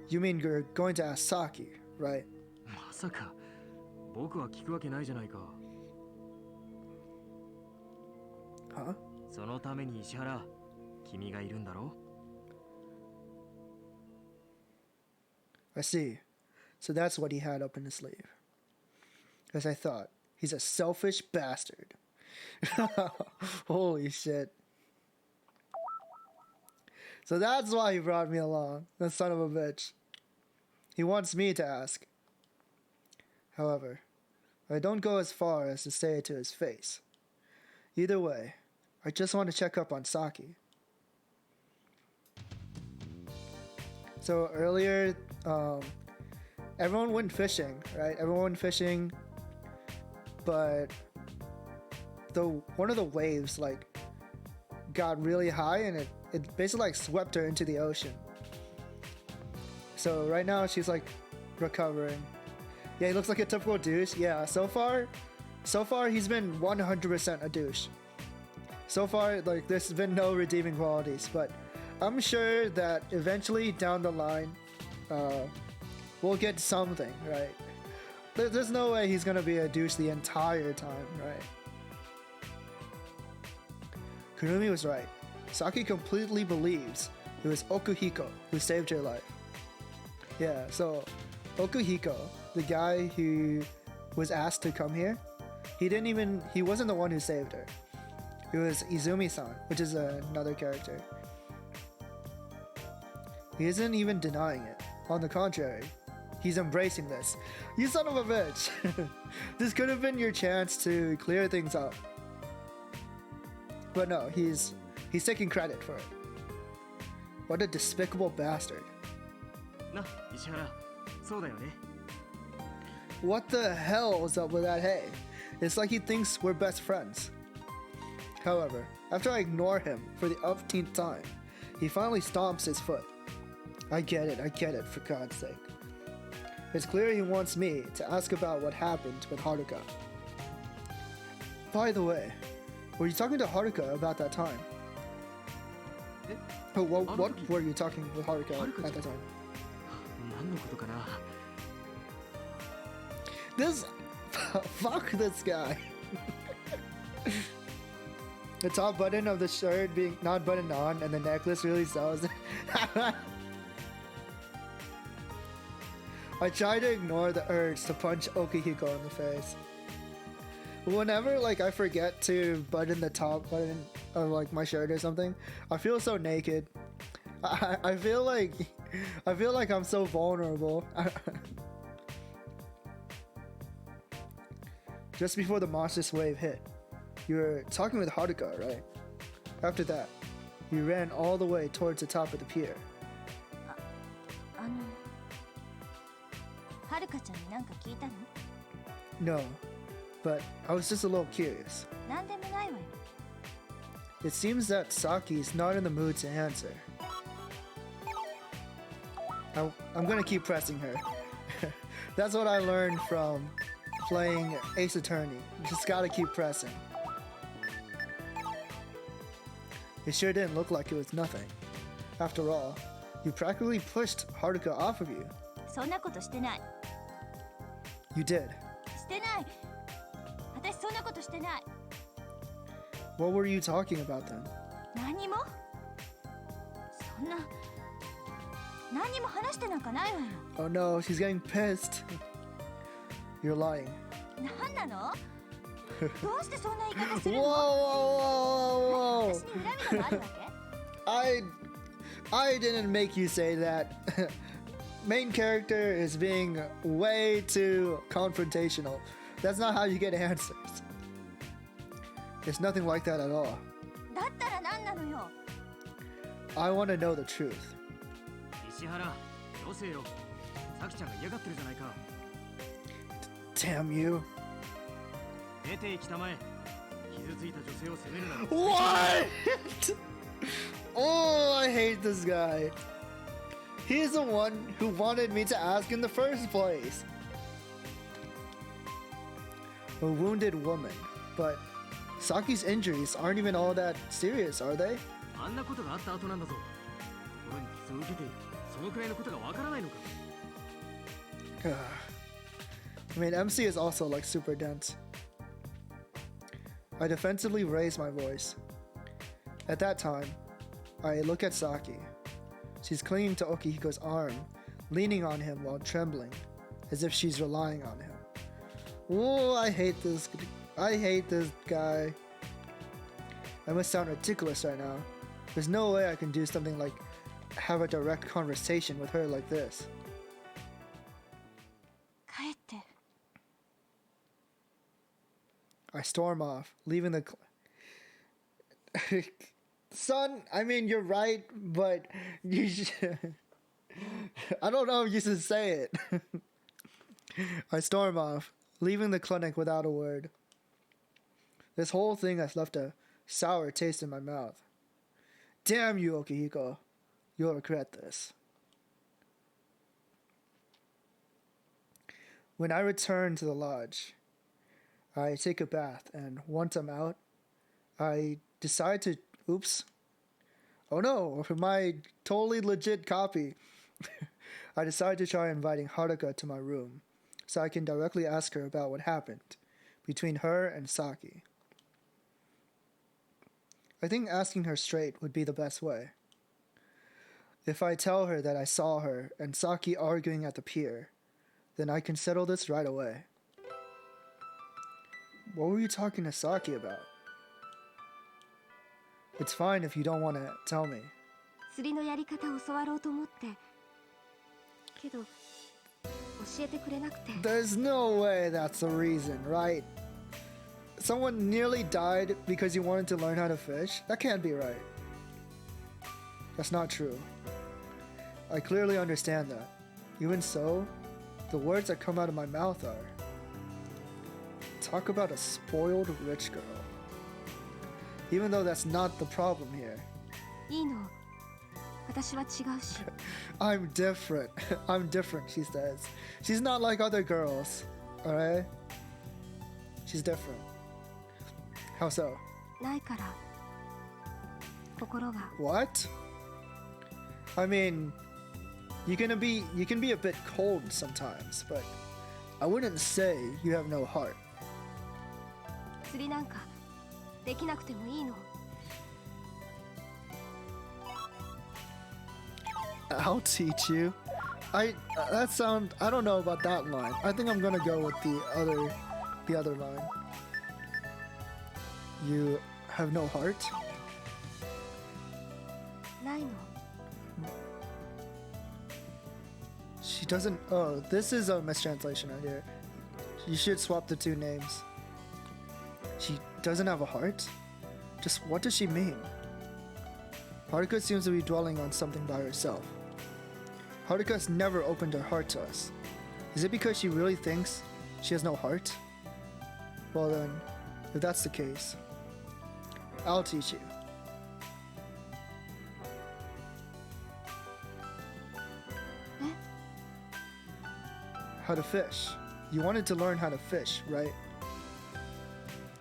you mean you're going to ask Saki, right? まさか、僕は聞くわけないじゃないか。Huh? そのために石原、君がいるんだろ？ I see. So that's what he had up in his sleeve. As I thought, he's a selfish bastard. Holy shit. So that's why he brought me along, the son of a bitch. He wants me to ask. However, I don't go as far as to say it to his face. Either way, I just want to check up on Saki. So earlier, everyone went fishing, right? Everyone went fishing, but one of the waves like got really high and it basically like swept her into the ocean. So right now she's like recovering. Yeah, he looks like a typical douche. Yeah, so far he's been 100% a douche. So far, like there's been no redeeming qualities, but I'm sure that eventually down the line, we'll get something, right? There's no way he's gonna be a douche the entire time, right? Kurumi was right. Saki completely believes it was Okuhiko who saved her life. Yeah, so Okuhiko, the guy who was asked to come here, he wasn't the one who saved her. It was Izumi-san, which is another character. He isn't even denying it. On the contrary, he's embracing this. You son of a bitch! This could have been your chance to clear things up. But no, he's taking credit for it. What a despicable bastard. な、石原、そうだよね。 What the hell is up with that hey? It's like he thinks we're best friends. However, after I ignore him for the umpteenth time, he finally stomps his foot. I get it, for God's sake. It's clear he wants me to ask about what happened with Haruka. By the way, were you talking to Haruka about that time? Oh, what were you talking with Haruka at that time? 何のことかな? Fuck this guy. The top button of the shirt being not buttoned on and the necklace really sells it. I try to ignore the urge to punch Okihiko in the face. Whenever like I forget to button the top button of like my shirt or something, I feel so naked. I feel like I'm so vulnerable. Just before the monstrous wave hit, you were talking with Haruka, right? After that, you ran all the way towards the top of the pier. はるかちゃんに何か聞いたの？ No, but I was just a little curious. なんでもないわよ。It seems that Saki's not in the mood to answer. I'm gonna keep pressing her. That's what I learned from playing Ace Attorney. You just gotta keep pressing. It sure didn't look like it was nothing. After all, you practically pushed Haruka off of you. そんなことしてない。 You did. してない。私そんなことしてない。 What were you talking about then? 何も？そんな。何も話してなんかないわよ。 Oh no, she's getting pissed. You're lying. 何なの？どうしてそんな言い方す Whoa, るの？ whoa, whoa, whoa, 私に恨みでもあるわけ？ I didn't make you say that. Main character is being way too confrontational. That's not how you get answers. It's nothing like that at all. だったら何なのよ。 I want to know the truth. 石原、よせよ。さきちゃんが嫌がってるじゃないか。 Damn you. 出て行きたまえ。傷ついた女性を責めるな。 What? Oh, I hate this guy. He's the one who wanted me to ask in the first place. A wounded woman, but Saki's injuries aren't even all that serious, are they? あんなことがあった後なんだぞ。俺に傷を受けて、そのくらいのことがわからないのか。 I mean, MC is also like super dense. I defensively raise my voice. At that time, I look at Saki. She's clinging to Okihiko's arm, leaning on him while trembling, as if she's relying on him. Oh, I hate this guy. I must sound ridiculous right now. There's no way I can do something like have a direct conversation with her like this. 帰って。 I storm off, leaving the... Son, I mean, you're right, but you should... I don't know if you should say it. I storm off, leaving the clinic without a word. This whole thing has left a sour taste in my mouth. Damn you, Okihiko. You'll regret this. When I return to the lodge, I take a bath, and once I'm out, I decide to... Oops. Oh no, my totally legit copy. I decide to try inviting Haruka to my room, so I can directly ask her about what happened between her and Saki. I think asking her straight would be the best way. If I tell her that I saw her and Saki arguing at the pier, then I can settle this right away. What were you talking to Saki about? It's fine if you don't want to tell me. 釣りのやり方を教わろうと思って。けど、教えてくれなくて。 There's no way that's the reason, right? Someone nearly died because you wanted to learn how to fish? That can't be right. That's not true. I clearly understand that. Even so, the words that come out of my mouth are... Talk about a spoiled rich girl. Even though that's not the problem here. いいの。私は違うし。I'm different. I'm different, she says. She's not like other girls, alright? She's different. How so? ないから。心が。 What? I mean, you can be a bit cold sometimes, but I wouldn't say you have no heart. 釣りなんかできなくてもいいの。 I'll teach you. I don't know about that line. I think I'm gonna go with the other line. You have no heart? ないの。 She doesn't. Oh, this is a mistranslation right here. You should swap the two names. She doesn't have a heart? Just what does she mean? Haruka seems to be dwelling on something by herself. Haruka's never opened her heart to us. Is it because she really thinks she has no heart? Well then, if that's the case, I'll teach you. How to fish. You wanted to learn how to fish, right?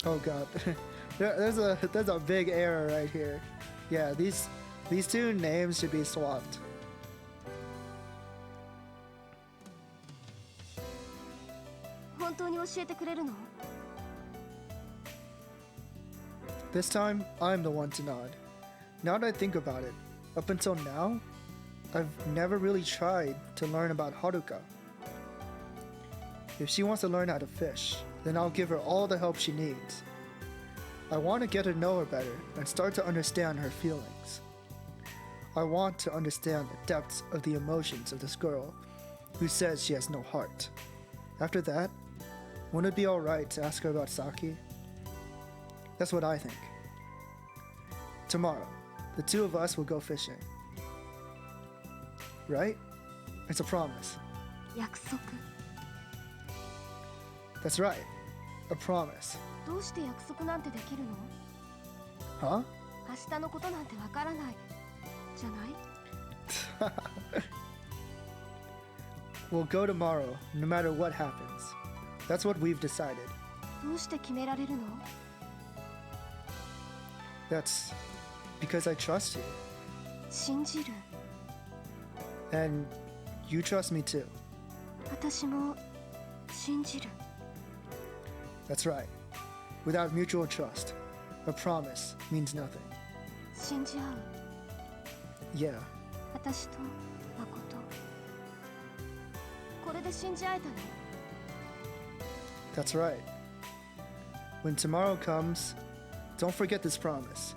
Oh god. there's a big error right here. Yeah, these two names should be swapped. This time, I'm the one to nod. Now that I think about it, up until now, I've never really tried to learn about Haruka. If she wants to learn how to fish, then I'll give her all the help she needs. I want to get to know her better and start to understand her feelings. I want to understand the depths of the emotions of this girl who says she has no heart. After that, wouldn't it be alright to ask her about Saki? That's what I think. Tomorrow, the two of us will go fishing. Right? It's a promise. 約束 That's right. A promise. どうして約束なんてできるの Huh? 明日のことなんてわからないじゃない We'll go tomorrow, no matter what happens. That's what we've decided. どうして決められるの That's because I trust you. 信じる And you trust me too. 私も信じる That's right. Without mutual trust, a promise means nothing. 信じ合う Yeah, 私と誠これで信じ合えたの that's right. When tomorrow comes, don't forget this promise.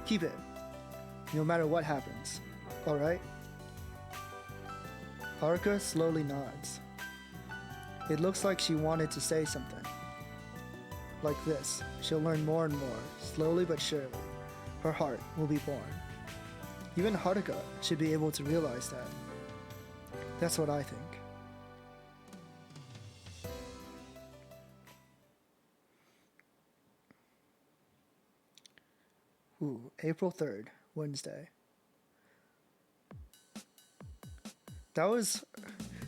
Keep it, no matter what happens. Alright? Haruka slowly nods. It looks like she wanted to say something. Like this, she'll learn more and more, slowly but surely. Her heart will be born. Even Haruka should be able to realize that. That's what I think. Ooh, April 3rd, Wednesday. That was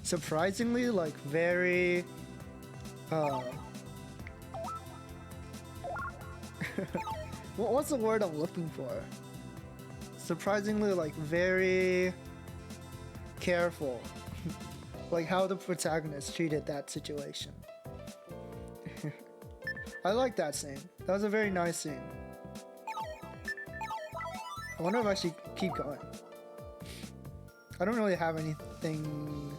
surprisingly like very what's the word I'm looking for? Surprisingly like very careful. Like how the protagonist treated that situation. I like that scene. That was a very nice scene. I wonder if I should keep going. I don't really have anything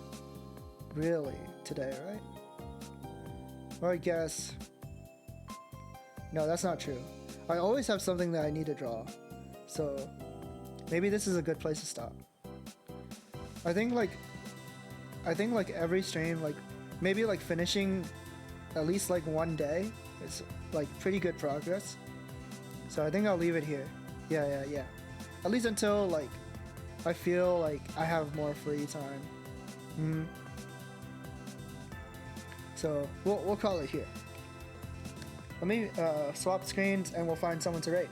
really today, right? Or I guess... No, that's not true. I always have something that I need to draw. So maybe this is a good place to stop. I think like every stream, like maybe like finishing at least like one day is like pretty good progress. So I think I'll leave it here. Yeah. At least until like I feel like I have more free time. So we'll call it here. Let me swap screens and we'll find someone to rate.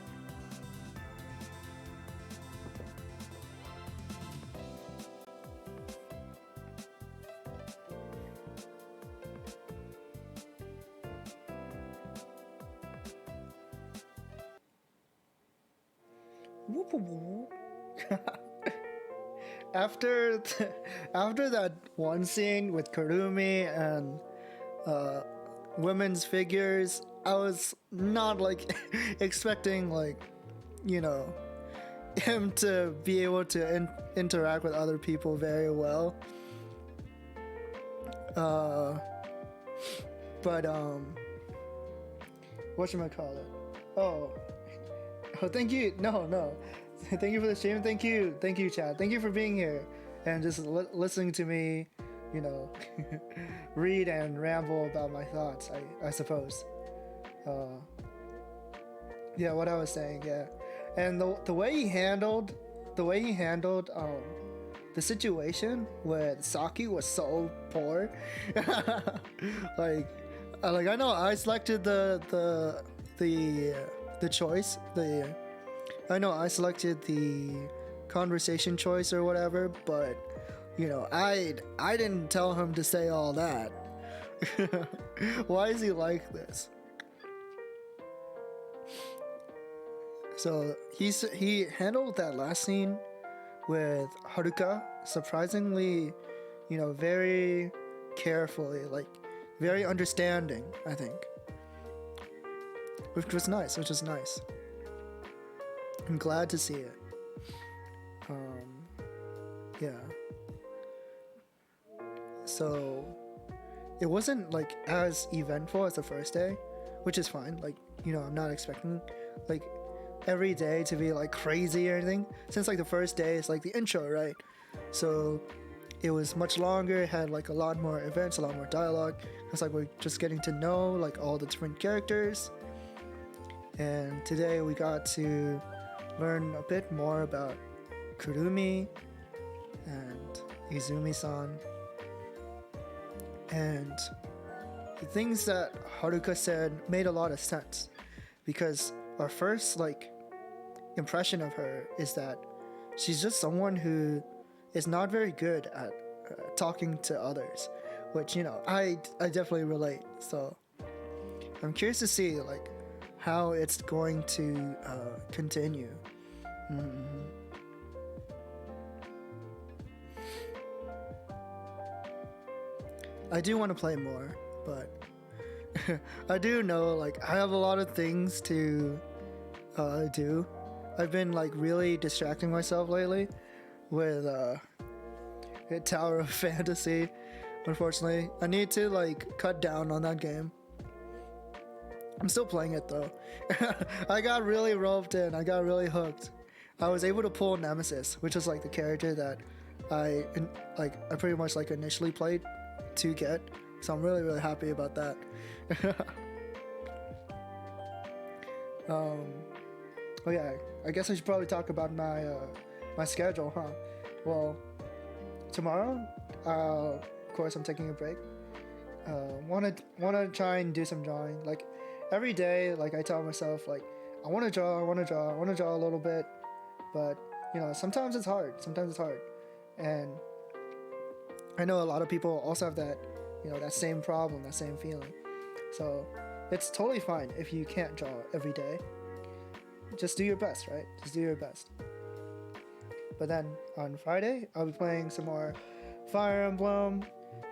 After that one scene with Kurumi and women's figures, I was not like expecting like, you know, him to be able to interact with other people very well. But whatchamacallit? Oh, thank you. No. Thank you for the stream. Thank you, Chad. Thank you for being here and just listening to me, you know, read and ramble about my thoughts, I suppose. Yeah, what I was saying, yeah. And the way he handled the way he handled the situation with Saki was so poor. like I know I selected the choice. I know I selected the conversation choice or whatever, but you know, I didn't tell him to say all that. Why is he like this? So he handled that last scene with Haruka surprisingly, you know, very carefully, like very understanding, I think. Which was nice. I'm glad to see it. Yeah. So it wasn't like as eventful as the first day, which is fine. Like, you know, I'm not expecting like every day to be like crazy or anything, since like the first day is like the intro, right? So it was much longer, it had like a lot more events, a lot more dialogue. It's like we're just getting to know like all the different characters. And today we got to learn a bit more about Kurumi and Izumi-san. And the things that Haruka said made a lot of sense, because our first like impression of her is that she's just someone who is not very good at talking to others, which, you know, I definitely relate. So I'm curious to see like how it's going to continue. I do want to play more, but I do know like I have a lot of things to do. I've been like really distracting myself lately with Tower of Fantasy. Unfortunately, I need to like cut down on that game. I'm still playing it though. I got really roped in. I got really hooked. I was able to pull Nemesis, which is like the character that I pretty much like initially played to get. So I'm really happy about that. Oh yeah, I guess I should probably talk about my my schedule, huh? Well, tomorrow, of course, I'm taking a break. Wanna try and do some drawing. Like every day, like I tell myself, like I want to draw a little bit, but you know, sometimes it's hard. And I know a lot of people also have that, you know, that same problem, that same feeling. So it's totally fine if you can't draw every day. Just do your best, right? Just do your best. But then on Friday, I'll be playing some more Fire Emblem,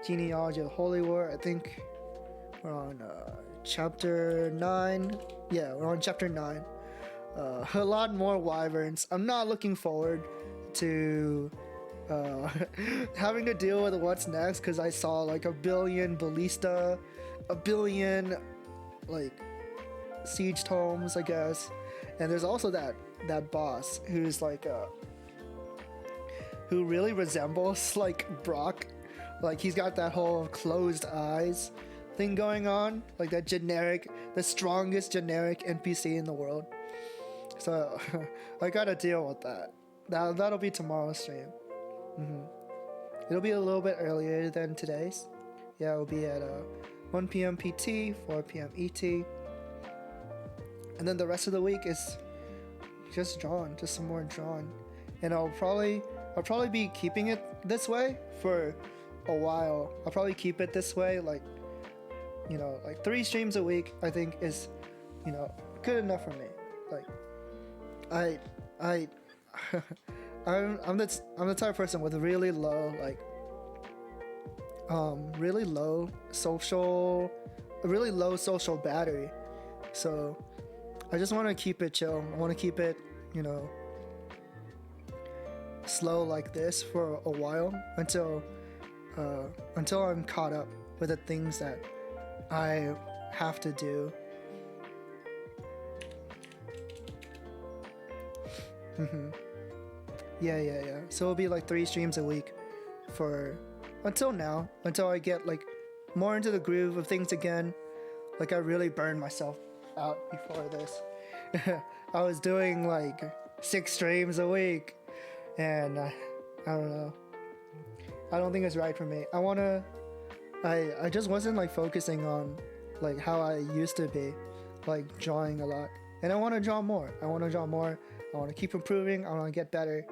Genealogy of the Holy War. I think we're on chapter 9. Yeah, we're on chapter 9. A lot more wyverns. I'm not looking forward to having to deal with what's next, because I saw like a billion ballista, a billion like siege tomes, I guess. And there's also that boss who's like who really resembles like Brock. Like he's got that whole closed eyes thing going on, like that generic, the strongest generic NPC in the world. So I gotta deal with that. That'll be tomorrow's stream. It'll be a little bit earlier than today's. Yeah, it'll be at 1 p.m. PT, 4 p.m. ET. And then the rest of the week is just drawn, just some more drawn. And I'll probably be keeping it this way for a while. I'll probably keep it this way, like, you know, like 3 streams a week, I think is, you know, good enough for me. Like, I'm the type of person with really low, like, really low social battery. So I just want to keep it chill. I want to keep it, you know, slow like this for a while until I'm caught up with the things that I have to do. Yeah. So it'll be like 3 streams a week for until I get like more into the groove of things again. Like I really burned myself out before this. I was doing like 6 streams a week and I don't know. I don't think it's right for me. I just wasn't like focusing on like how I used to be, like drawing a lot, and I want to draw more. I want to keep improving. I want to get better.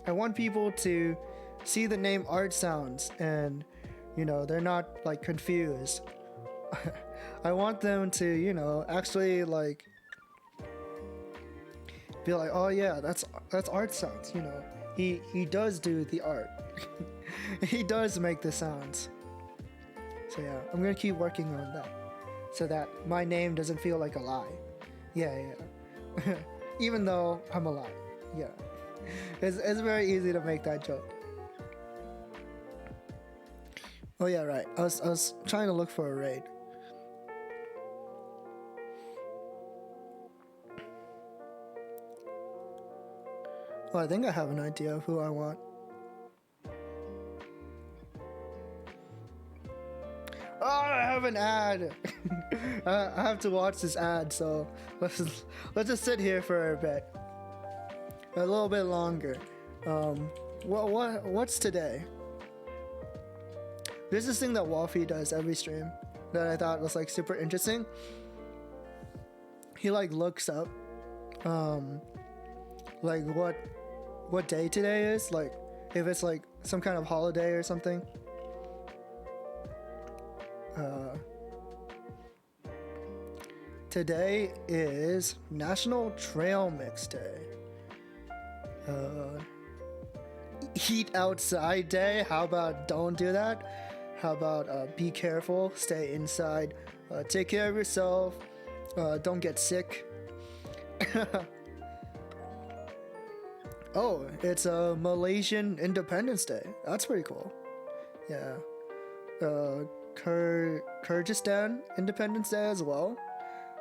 I want people to see the name Art Sounds and, you know, they're not like confused. I want them to, you know, actually like be like, oh yeah, that's Art Sounds, you know. He does do the art. He does make the sounds. So yeah, I'm gonna keep working on that so that my name doesn't feel like a lie. Yeah. Even though I'm a lie. Yeah. It's very easy to make that joke. Oh yeah, right. I was trying to look for a raid. Oh, I think I have an idea of who I want. Oh, I have an ad. I have to watch this ad, so let's just sit here for a bit, a little bit longer. What's today? There's this thing that Wolfie does every stream that I thought was like super interesting. He like looks up, like what day today is, like if it's like some kind of holiday or something. Today is National Trail Mix Day. Eat outside day. How about don't do that? How about be careful, stay inside, take care of yourself, don't get sick. Oh, it's a Malaysian Independence Day. That's pretty cool. Yeah. Kyrgyzstan Independence Day as well.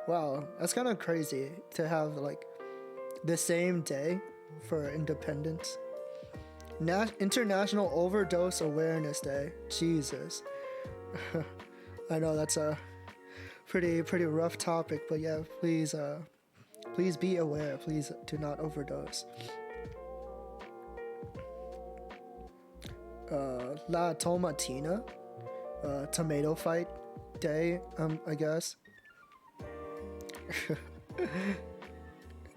Wow, that's kind of crazy to have like the same day for independence. International Overdose Awareness Day. Jesus. I know that's a pretty rough topic, but yeah, please be aware. Please do not overdose. La Tomatina, Tomato Fight Day, I guess.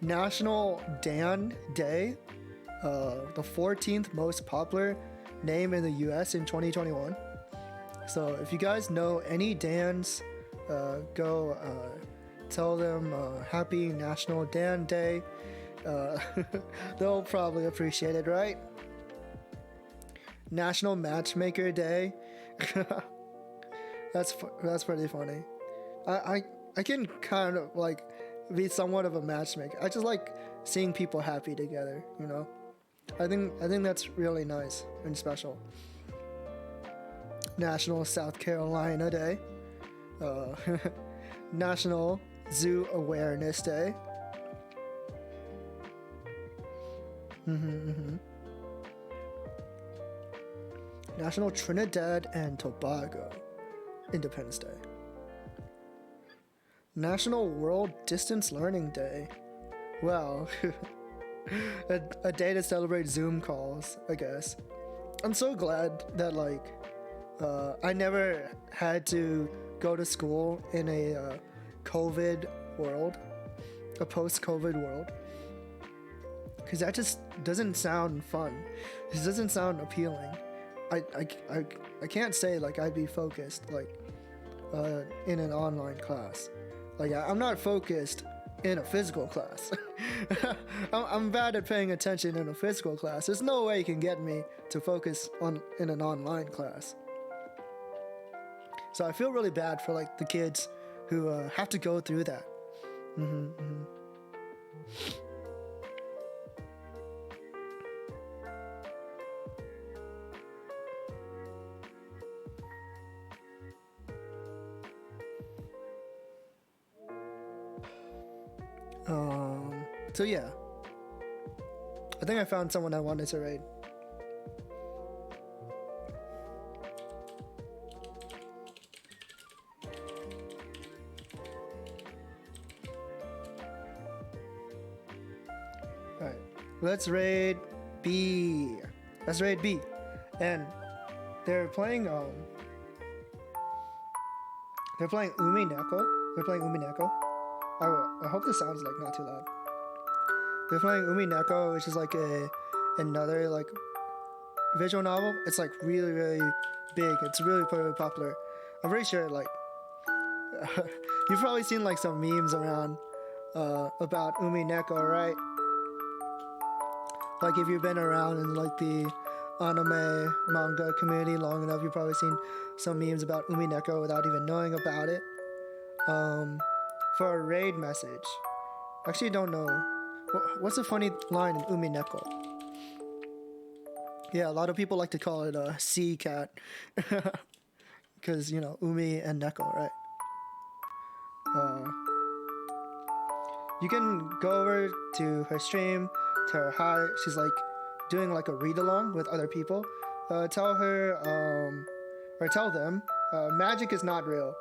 National Dan Day, the 14th most popular name in the US in 2021. So if you guys know any Dans, go tell them happy National Dan Day. They'll probably appreciate it, right? National Matchmaker Day. That's pretty funny. I can kind of like be somewhat of a matchmaker. I just like seeing people happy together, you know. I think that's really nice and special. National South Carolina Day. National Zoo Awareness Day. National Trinidad and Tobago Independence Day. National World Distance Learning Day. Wow. a day to celebrate Zoom calls, I guess. I'm so glad that like I never had to go to school in a COVID world, a post-COVID world, because that just doesn't sound fun. It doesn't sound appealing. I can't say like I'd be focused like in an online class. Like I'm not focused in a physical class. I'm bad at paying attention in a physical class. There's no way you can get me to focus in an online class. So I feel really bad for like the kids who have to go through that. So yeah, I think I found someone I wanted to raid. Alright, Let's raid B. Let's raid B. And they're playing Umi Neko. They're playing Umi Neko. I hope this sounds like not too loud. They're playing Umi Neko, which is like another like visual novel. It's like really big. It's really popular. I'm pretty sure like you've probably seen like some memes around about Umi Neko, right? Like if you've been around in like the anime manga community long enough, you've probably seen some memes about Umi Neko without even knowing about it. For a raid message, actually don't know what's a funny line in Umi Neko. Yeah, a lot of people like to call it a sea cat because you know Umi and Neko, right? You can go over to her stream, tell her hi. She's like doing like a read along with other people. Tell her or tell them magic is not real.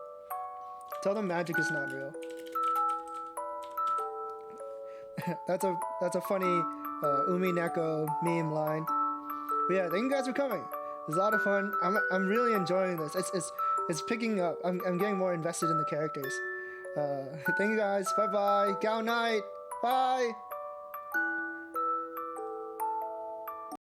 Tell them magic is not real. That's a funny Umi Neko meme line. But yeah, thank you guys for coming. It's a lot of fun. I'm really enjoying this. It's picking up. I'm getting more invested in the characters. Thank you guys. Bye bye. Gao night. Bye.